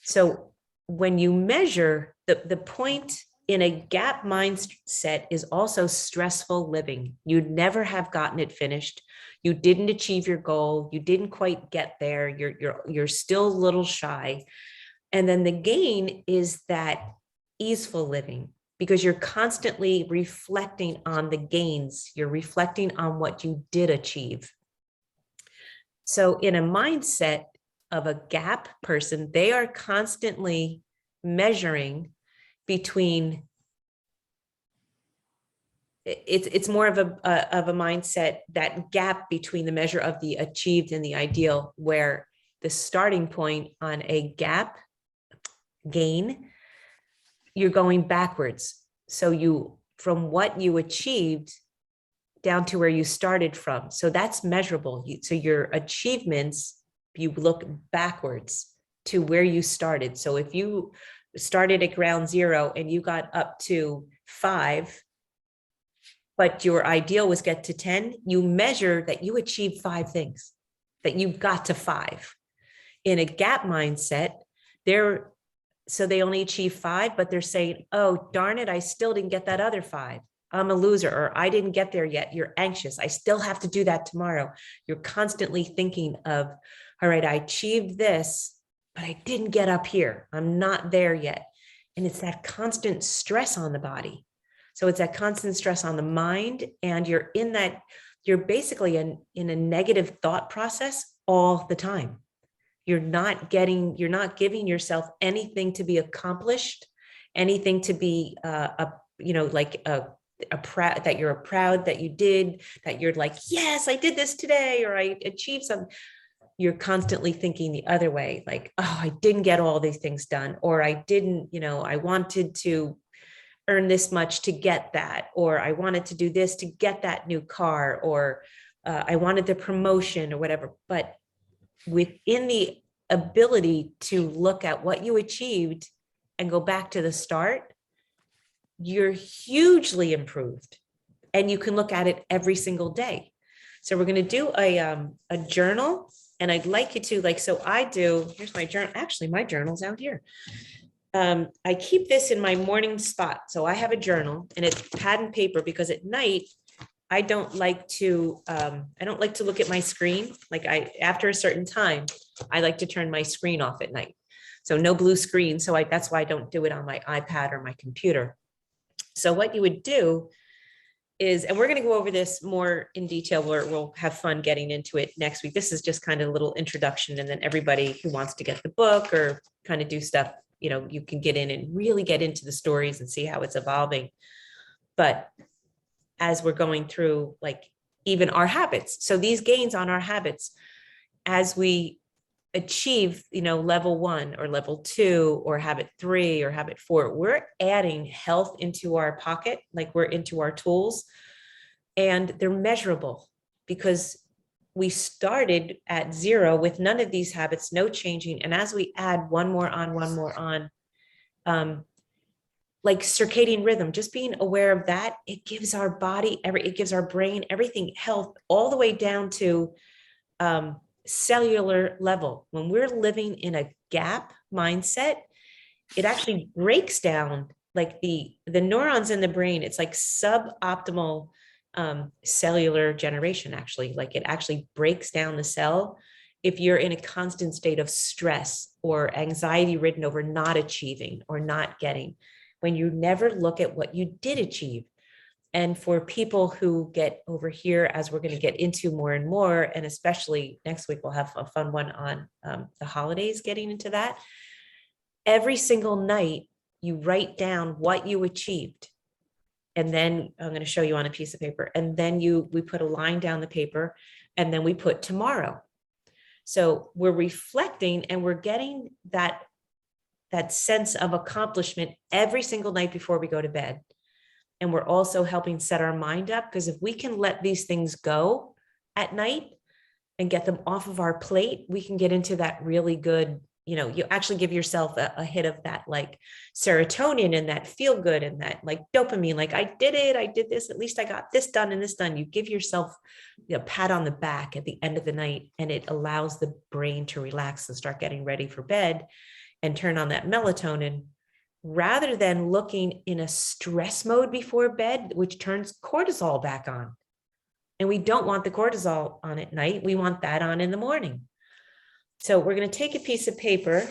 So when you measure, the point in a gap mindset is also stressful living. You'd never have gotten it finished. You didn't achieve your goal. You didn't quite get there. You're still a little shy. And then the gain is that easeful living, because you're constantly reflecting on the gains. You're reflecting on what you did achieve. So in a mindset of a gap person, they are constantly measuring between, it's more of a mindset, that gap between the measure of the achieved and the ideal, where the starting point on a gap gain, you're going backwards. So you, from what you achieved down to where you started from. So that's measurable. So your achievements, you look backwards to where you started. So if you started at ground zero and you got up to 5, but your ideal was get to 10, you measure that you achieved 5 things, that you got to 5. In a gap mindset, so they only achieve 5, but they're saying, oh, darn it, I still didn't get that other 5. I'm a loser, or I didn't get there yet. You're anxious. I still have to do that tomorrow. You're constantly thinking of, all right, I achieved this, but I didn't get up here. I'm not there yet. And it's that constant stress on the body. So it's that constant stress on the mind, and you're in that, you're basically in a negative thought process all the time. You're not giving yourself anything to be accomplished, anything to be proud, that you're proud that you did, that you're like, yes, I did this today, or I achieved something. You're constantly thinking the other way, like, oh, I didn't get all these things done, or I didn't, I wanted to earn this much to get that, or I wanted to do this to get that new car, or I wanted the promotion or whatever. But within the ability to look at what you achieved and go back to the start, you're hugely improved, and you can look at it every single day. So we're going to do a journal, and I'd like you to, like, so I do, here's my journal. Actually, my journal's out here. I keep this in my morning spot. So I have a journal, and it's pad and paper, because at night I don't like to look at my screen. Like after a certain time, I like to turn my screen off at night. So no blue screen. So that's why I don't do it on my iPad or my computer. So what you would do is, and we're going to go over this more in detail, where we'll have fun getting into it next week. This is just kind of a little introduction. And then everybody who wants to get the book or kind of do stuff, you can get in and really get into the stories and see how it's evolving. But as we're going through like even our habits. So these gains on our habits, as we achieve, level 1 or level 2 or habit 3 or habit 4, we're adding health into our pocket, like we're into our tools, and they're measurable because we started at 0 with none of these habits, no changing. And as we add one more on, like circadian rhythm, just being aware of that, it gives our body, it gives our brain, everything health all the way down to cellular level. When we're living in a gap mindset, it actually breaks down like the neurons in the brain. It's like suboptimal cellular generation, actually. Like it actually breaks down the cell if you're in a constant state of stress or anxiety ridden over not achieving or not getting, when you never look at what you did achieve. And for people who get over here, as we're going to get into more and more, and especially next week, we'll have a fun one on the holidays, getting into that. Every single night, you write down what you achieved. And then I'm going to show you on a piece of paper. And then we put a line down the paper, and then we put tomorrow. So we're reflecting and we're getting that sense of accomplishment every single night before we go to bed. And we're also helping set our mind up, because if we can let these things go at night and get them off of our plate, we can get into that really good, you actually give yourself a hit of that like serotonin and that feel good and that like dopamine, like I did it, I did this, at least I got this done and this done. You give yourself a pat on the back at the end of the night, and it allows the brain to relax and start getting ready for bed and turn on that melatonin, rather than looking in a stress mode before bed, which turns cortisol back on. And we don't want the cortisol on at night. We want that on in the morning. So we're going to take a piece of paper.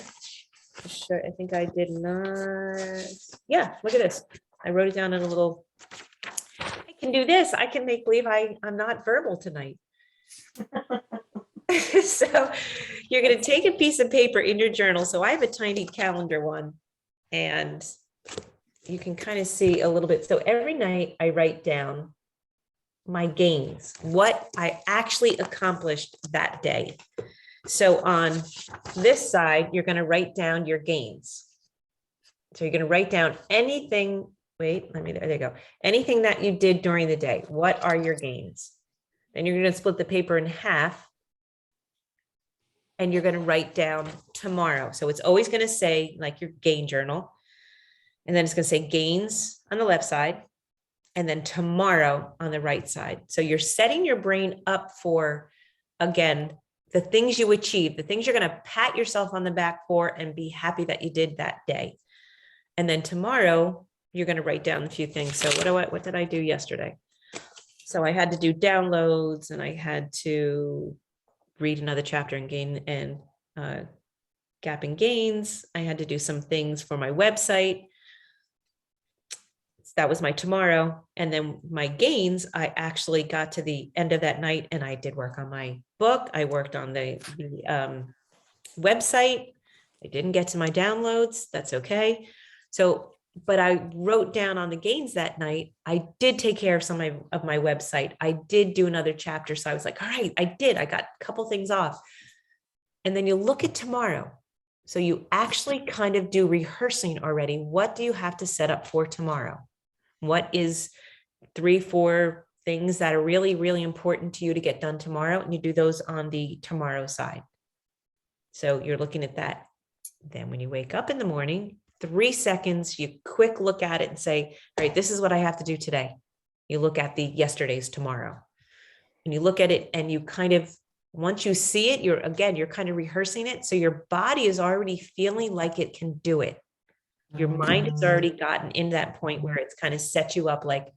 I think I did not. Yeah, look at this. I wrote it down in a little. I can do this. I can make believe I'm not verbal tonight. So you're going to take a piece of paper in your journal. So I have a tiny calendar one, and you can kind of see a little bit. So every night I write down my gains, what I actually accomplished that day. So on this side, you're going to write down your gains. So you're going to write down anything. Wait, there you go. Anything that you did during the day. What are your gains? Then you're going to split the paper in half, and you're going to write down tomorrow. So it's always going to say like your gain journal. And then it's going to say gains on the left side, and then tomorrow on the right side. So you're setting your brain up for, again, the things you achieve, the things you're going to pat yourself on the back for and be happy that you did that day. And then tomorrow, you're going to write down a few things. So what did I do yesterday? So I had to do downloads, and I had to read another chapter in Gain and Gap and Gains. I had to do some things for my website. That was my tomorrow. And then my gains, I actually got to the end of that night and I did work on my book. I worked on the website. I didn't get to my downloads. That's okay. So, but I wrote down on the gains that night, I did take care of some of my website. I did do another chapter. So I was like, all right, I got a couple things off. And then you look at tomorrow. So you actually kind of do rehearsing already. What do you have to set up for tomorrow? What is 3-4 things that are really, really important to you to get done tomorrow? And you do those on the tomorrow side. So you're looking at that. Then when you wake up in the morning, 3 seconds, you quick look at it and say, all right, this is what I have to do today. You look at the yesterday's tomorrow. And you look at it and you kind of, once you see it, you're kind of rehearsing it. So your body is already feeling like it can do it. Your mind has already gotten into that point where it's kind of set you up like,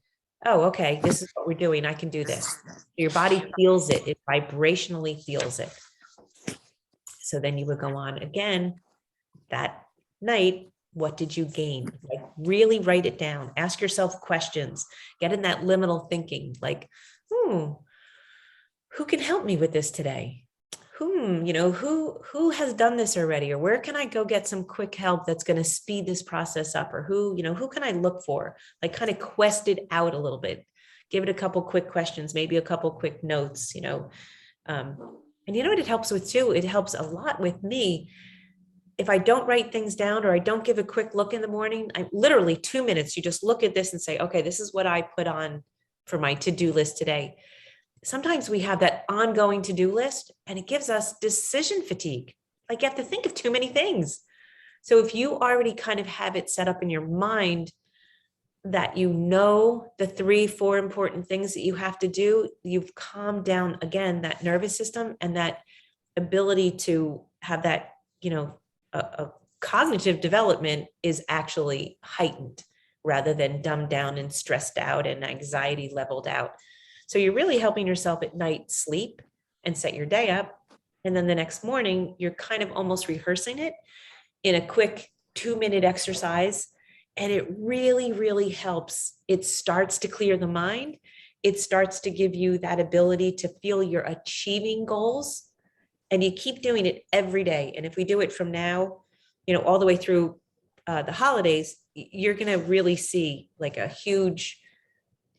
oh, okay, this is what we're doing. I can do this. Your body feels it. It vibrationally feels it. So then you would go on again that night. What did you gain? Like really write it down. Ask yourself questions. Get in that liminal thinking like, who can help me with this today? Who has done this already, or where can I go get some quick help that's going to speed this process up, or who can I look for? Like kind of quest it out a little bit, give it a couple quick questions, maybe a couple quick notes, and you know what it helps with too? It helps a lot with me. If I don't write things down or I don't give a quick look in the morning, I literally 2 minutes, you just look at this and say, okay, this is what I put on for my to-do list today. Sometimes we have that ongoing to-do list and it gives us decision fatigue. Like you have to think of too many things. So if you already kind of have it set up in your mind that you know the 3-4 important things that you have to do, you've calmed down again that nervous system, and that ability to have that, a cognitive development is actually heightened rather than dumbed down and stressed out and anxiety leveled out. So you're really helping yourself at night sleep and set your day up. And then the next morning, you're kind of almost rehearsing it in a quick 2-minute exercise. And it really, really helps. It starts to clear the mind. It starts to give you that ability to feel you're achieving goals. And you keep doing it every day. And if we do it from now, all the way through the holidays, you're going to really see like a huge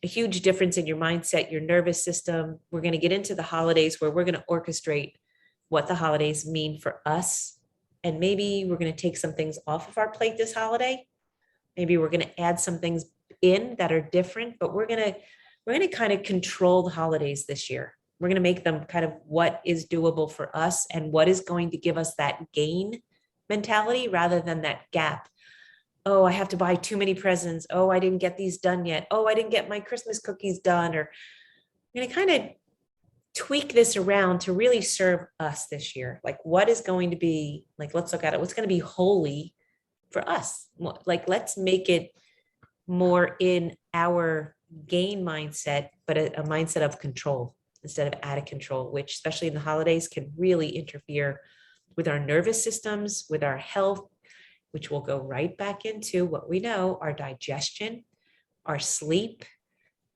difference in your mindset, your nervous system. We're going to get into the holidays where we're going to orchestrate what the holidays mean for us. And maybe we're going to take some things off of our plate this holiday. Maybe we're going to add some things in that are different, but we're going to kind of control the holidays this year. We're going to make them kind of what is doable for us and what is going to give us that gain mentality rather than that gap. Oh, I have to buy too many presents. Oh, I didn't get these done yet. Oh, I didn't get my Christmas cookies done. Or I'm going to kind of tweak this around to really serve us this year. Like what is going to be, like, let's look at it. What's going to be holy for us? Like, let's make it more in our gain mindset, but a mindset of control instead of out of control, which especially in the holidays can really interfere with our nervous systems, with our health, which will go right back into what we know, our digestion, our sleep.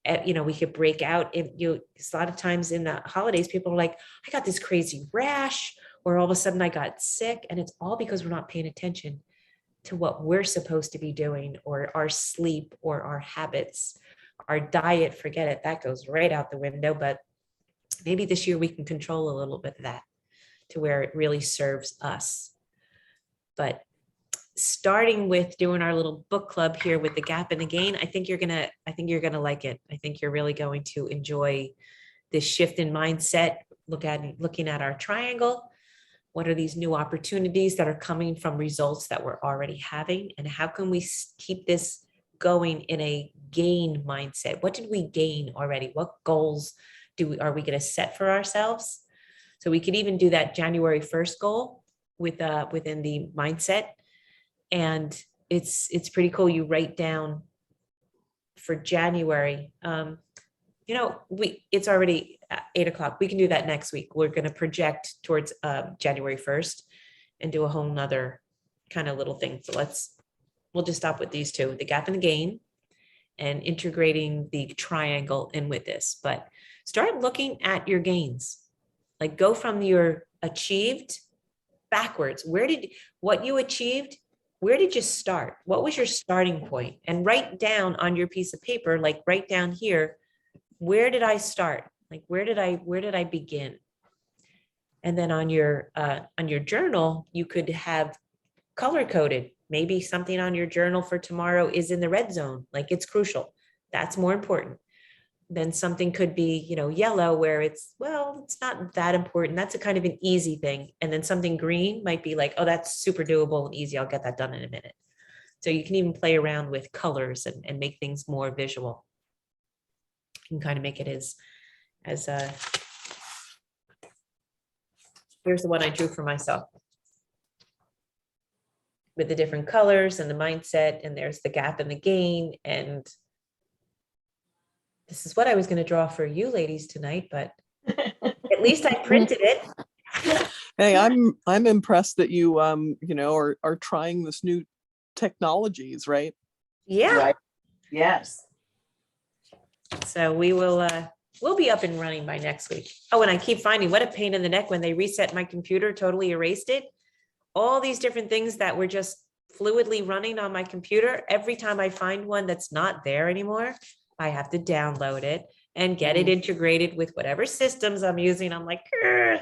We could break out a lot of times in the holidays, people are like, I got this crazy rash, or all of a sudden I got sick. And it's all because we're not paying attention to what we're supposed to be doing, or our sleep, or our habits, our diet. Forget it. That goes right out the window. But maybe this year we can control a little bit of that to where it really serves us. But starting with doing our little book club here with the gap and the gain, I think you're gonna like it. I think you're really going to enjoy this shift in mindset. Looking at our triangle. What are these new opportunities that are coming from results that we're already having? And how can we keep this going in a gain mindset? What did we gain already? What goals are we going to set for ourselves? So we could even do that January 1st goal within the mindset. And it's pretty cool. You write down for January, it's already 8:00. We can do that next week. We're going to project towards January 1st and do a whole nother kind of little thing. So we'll just stop with these two, the gap and the gain, and integrating the triangle in with this. But start looking at your gains. Like go from your achieved backwards. What you achieved, where did you start? What was your starting point? And write down on your piece of paper, like write down here, where did I start? Like, where did I begin? And then on your journal, you could have color coded. Maybe something on your journal for tomorrow is in the red zone. Like it's crucial. That's more important. Then something could be, yellow where it's not that important. That's a kind of an easy thing. And then something green might be like, oh, that's super doable and easy. I'll get that done in a minute. So you can even play around with colors and make things more visual. You can kind of make it as here's the one I drew for myself with the different colors and the mindset, and there's the gap and the gain. And this is what I was going to draw for you ladies tonight, but at least I printed it. Hey, I'm impressed that you are trying this new technologies, right? Yeah. Right. Yes. So we'll be up and running by next week. Oh, and I keep finding what a pain in the neck when they reset my computer, totally erased it. All these different things that were just fluidly running on my computer. Every time I find one that's not there anymore, I have to download it and get it integrated with whatever systems I'm using. I'm like, Yeah,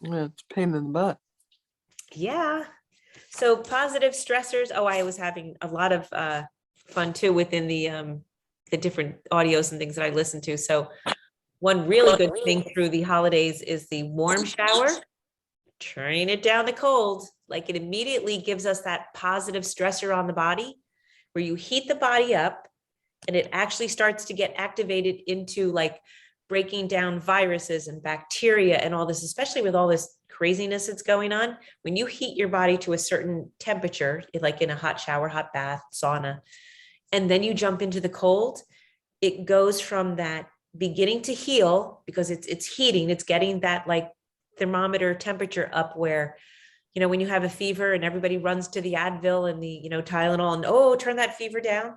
it's a pain in the butt. yeah. So positive stressors. Oh, I was having a lot of fun too within the different audios and things that I listen to. So one really good thing through the holidays is the warm shower, turning it down to cold. Like it immediately gives us that positive stressor on the body where you heat the body up and it actually starts to get activated into like breaking down viruses and bacteria and all this, especially with all this craziness that's going on. When you heat your body to a certain temperature, like in a hot shower, hot bath, sauna, and then you jump into the cold, it goes from that beginning to heal because it's heating, it's getting that like thermometer temperature up where, you know, when you have a fever and everybody runs to the Advil and the, you know, Tylenol and, oh, turn that fever down.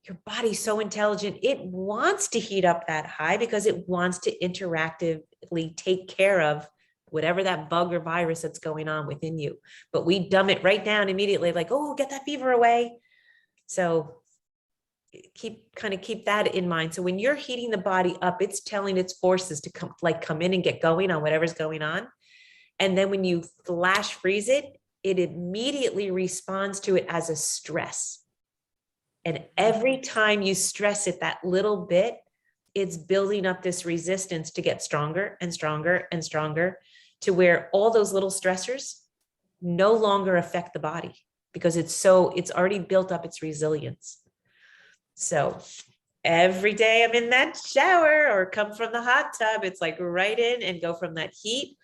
Your body's so intelligent. It wants to heat up that high because it wants to interactively take care of whatever that bug or virus that's going on within you. But we dumb it right down immediately, like, oh, get that fever away. So keep that in mind. So when you're heating the body up, it's telling its forces to come in and get going on whatever's going on. And then when you flash freeze it, it immediately responds to it as a stress. And every time you stress it that little bit, it's building up this resistance to get stronger and stronger and stronger to where all those little stressors no longer affect the body because it's already built up its resilience. So every day I'm in that shower or come from the hot tub, it's like right in and go from that heat,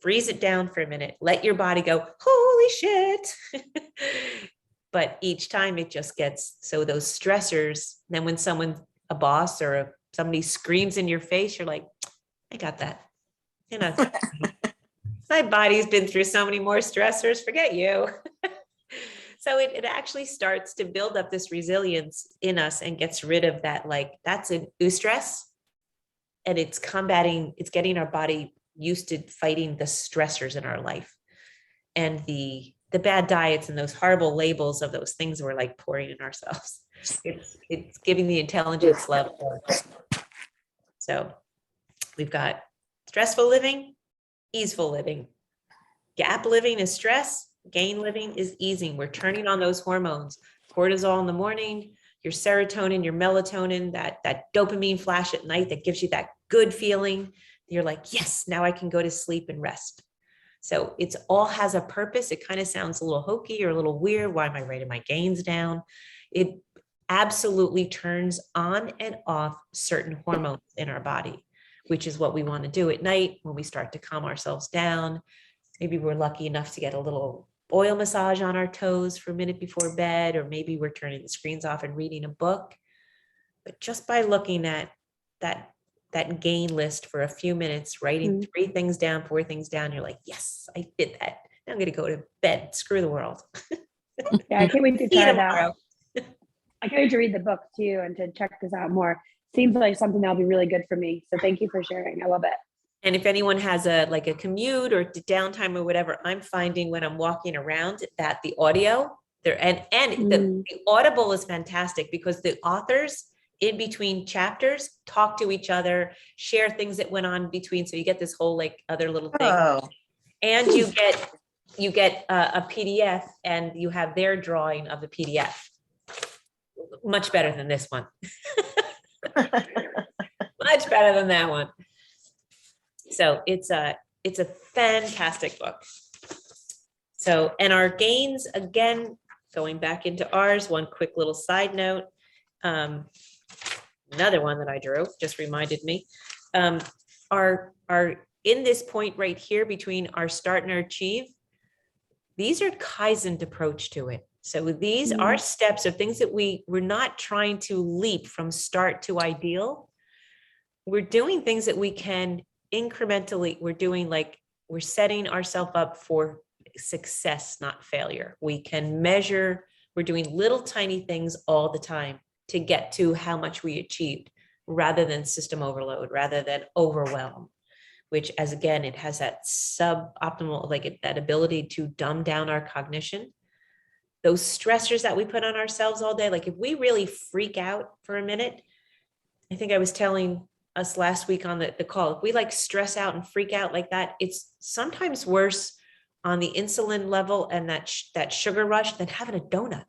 freeze it down for a minute, let your body go, holy shit. But each time it just gets, so those stressors, then when a boss or somebody screams in your face, you're like, I got that. You know, my body's been through so many more stressors, forget you. So it actually starts to build up this resilience in us and gets rid of that, like that's an eustress. And it's getting our body used to fighting the stressors in our life. And the bad diets and those horrible labels of those things we're like pouring in ourselves. It's giving the intelligence level. So we've got stressful living, easeful living. Gap living is stress, gain living is easing. We're turning on those hormones, cortisol in the morning, your serotonin, your melatonin, that dopamine flash at night that gives you that good feeling. You're like, yes, now I can go to sleep and rest. So it's all has a purpose. It kind of sounds a little hokey or a little weird. Why am I writing my gains down? It absolutely turns on and off certain hormones in our body, which is what we want to do at night when we start to calm ourselves down. Maybe we're lucky enough to get a little oil massage on our toes for a minute before bed, or maybe we're turning the screens off and reading a book. But just by looking at that gain list for a few minutes, writing 3 things down, 4 things down, you're like, yes, I did that. Now I'm going to go to bed. Screw the world. Yeah, I can't wait to try that. Tomorrow. I can't wait to read the book too and to check this out more. Seems like something that'll be really good for me. So thank you for sharing. I love it. And if anyone has a commute or downtime or whatever, I'm finding when I'm walking around that the audio there and the Audible is fantastic because the authors in between chapters talk to each other, share things that went on between. So you get this whole like other little thing. Oh. And you get a PDF and you have their drawing of the PDF. Much better than this one. Much better than that one. So it's a fantastic book. So, and our gains, again, going back into ours, one quick little side note. Another one that I drew just reminded me, are in this point right here between our start and our achieve. These are Kaizen approach to it. So these are steps of things that we're not trying to leap from start to ideal. We're doing things that we can incrementally, we're setting ourselves up for success, not failure. We can measure, we're doing little tiny things all the time to get to how much we achieved rather than system overload, rather than overwhelm, which as again, it has that suboptimal, that ability to dumb down our cognition. those stressors that we put on ourselves all day. Like if we really freak out for a minute, I think I was telling us last week on the call, if we like stress out and freak out like that, it's sometimes worse on the insulin level and that sugar rush than having a donut.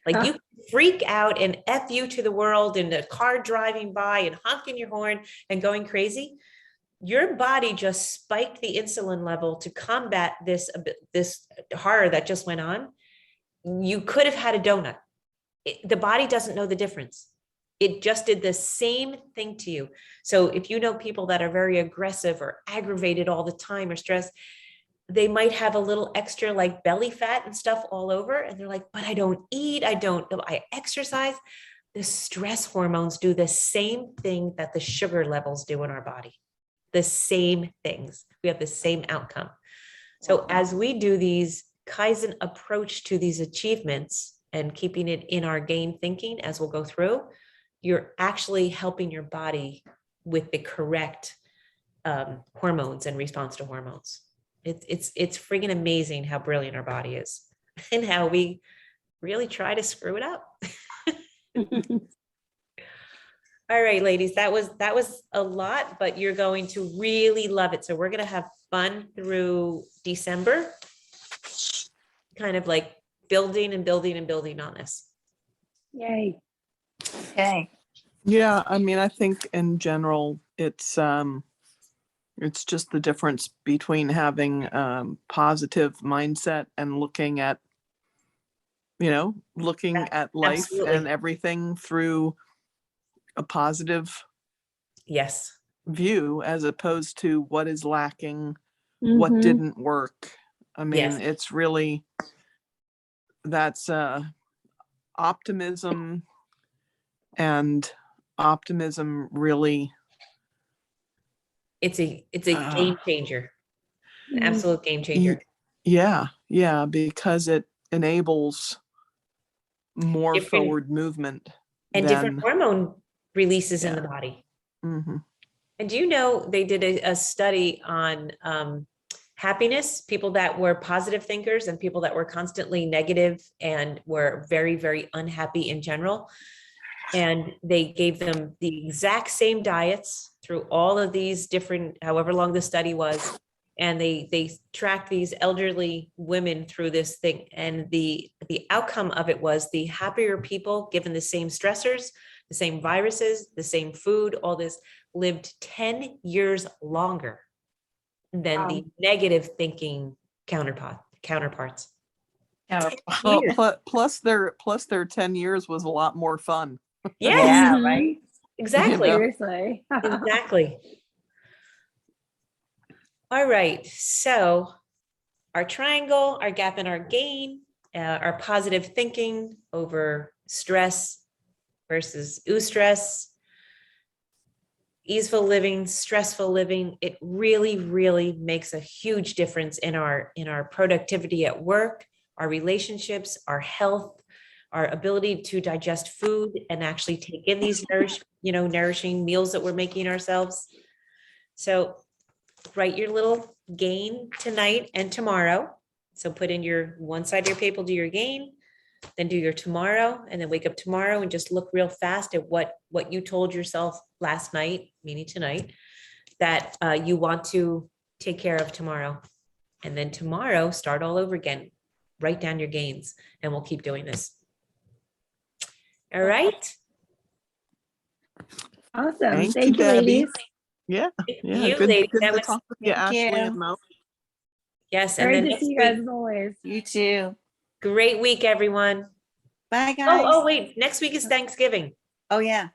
Like you freak out and F you to the world in the car driving by and honking your horn and going crazy. Your body just spiked the insulin level to combat this horror that just went on. You could have had a donut. The body doesn't know the difference. It just did the same thing to you. So if you know people that are very aggressive or aggravated all the time or stressed, they might have a little extra like belly fat and stuff all over. And they're like, but I don't eat. I exercise. The stress hormones do the same thing that the sugar levels do in our body. The same things. We have the same outcome. So as we do these Kaizen approach to these achievements and keeping it in our gain thinking as we'll go through, you're actually helping your body with the correct hormones and response to hormones. It's friggin' amazing how brilliant our body is and how we really try to screw it up. All right, ladies, that was a lot, but you're going to really love it. So we're going to have fun through December, kind of like building and building and building on this. Yay. Okay. Yeah, I mean, I think in general, it's just the difference between having positive mindset and looking at life Absolutely. and everything through a positive Yes. view, as opposed to what is lacking, what Mhm. didn't work. I mean, Yes. it's really, that's optimism, and optimism really, It's a game changer, an Mhm. absolute game changer. yeah, because it enables more Different- forward movement And different than hormone releases in the Yeah. body. Mhm. And do you know they did a study on happiness, people that were positive thinkers and people that were constantly negative and were very, very unhappy in general. And they gave them the exact same diets through all of these different, however long the study was. And they tracked these elderly women through this thing. And the outcome of it was the happier people, given the same stressors, the same viruses, the same food, all this, lived 10 years longer than the negative thinking counterparts. Well, plus their 10 years was a lot more fun. Yes, Yeah, Mhm. right. exactly. You know? Seriously. Exactly. All right. So our triangle, our gap and our gain, our positive thinking over stress versus eustress, easeful living, stressful living. It really, really makes a huge difference in our productivity at work, our relationships, our health, our ability to digest food and actually take in these nourishing meals that we're making ourselves. So write your little gain tonight and tomorrow. So put in your one side of your paper, do your gain, then do your tomorrow, and then wake up tomorrow and just look real fast at what you told yourself last night, meaning tonight, that you want to take care of tomorrow. And then tomorrow, start all over again. Write down your gains, and we'll keep doing this. All right. Awesome. Thank Thank you, you, Debbie. ladies. Yeah, You good, ladies, good that to was talk with you, Thank Ashley you. and Mo. yes. And Great then to next see you week, guys as always. You too. great week, everyone. Bye, guys. Oh, wait. Next week is Thanksgiving. Oh, yeah.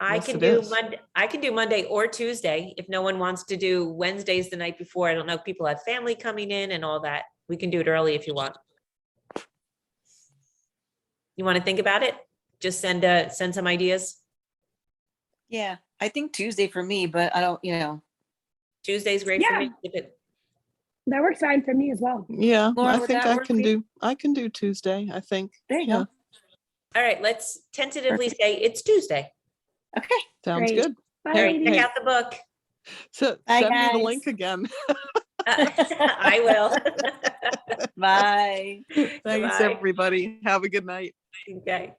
I Yes, can it do is. Monday. I can do Monday or Tuesday if no one wants to do Wednesdays the night before. I don't know if people have family coming in and all that. We can do it early if you want. You want to think about it? Just send some ideas. Yeah. I think Tuesday for me, but I don't. Tuesday's great for Yeah. me. That works fine for me as well. Yeah, Laura, I would think that I work can for you? do Tuesday, I think. There you Yeah. go. All right, let's tentatively say it's Tuesday. Okay. Sounds Great. good. Bye, All right, ladies. check out the book. So Bye, send me the guys. link again. I will. Bye. Thanks, Bye. everybody. Have a good night. Okay.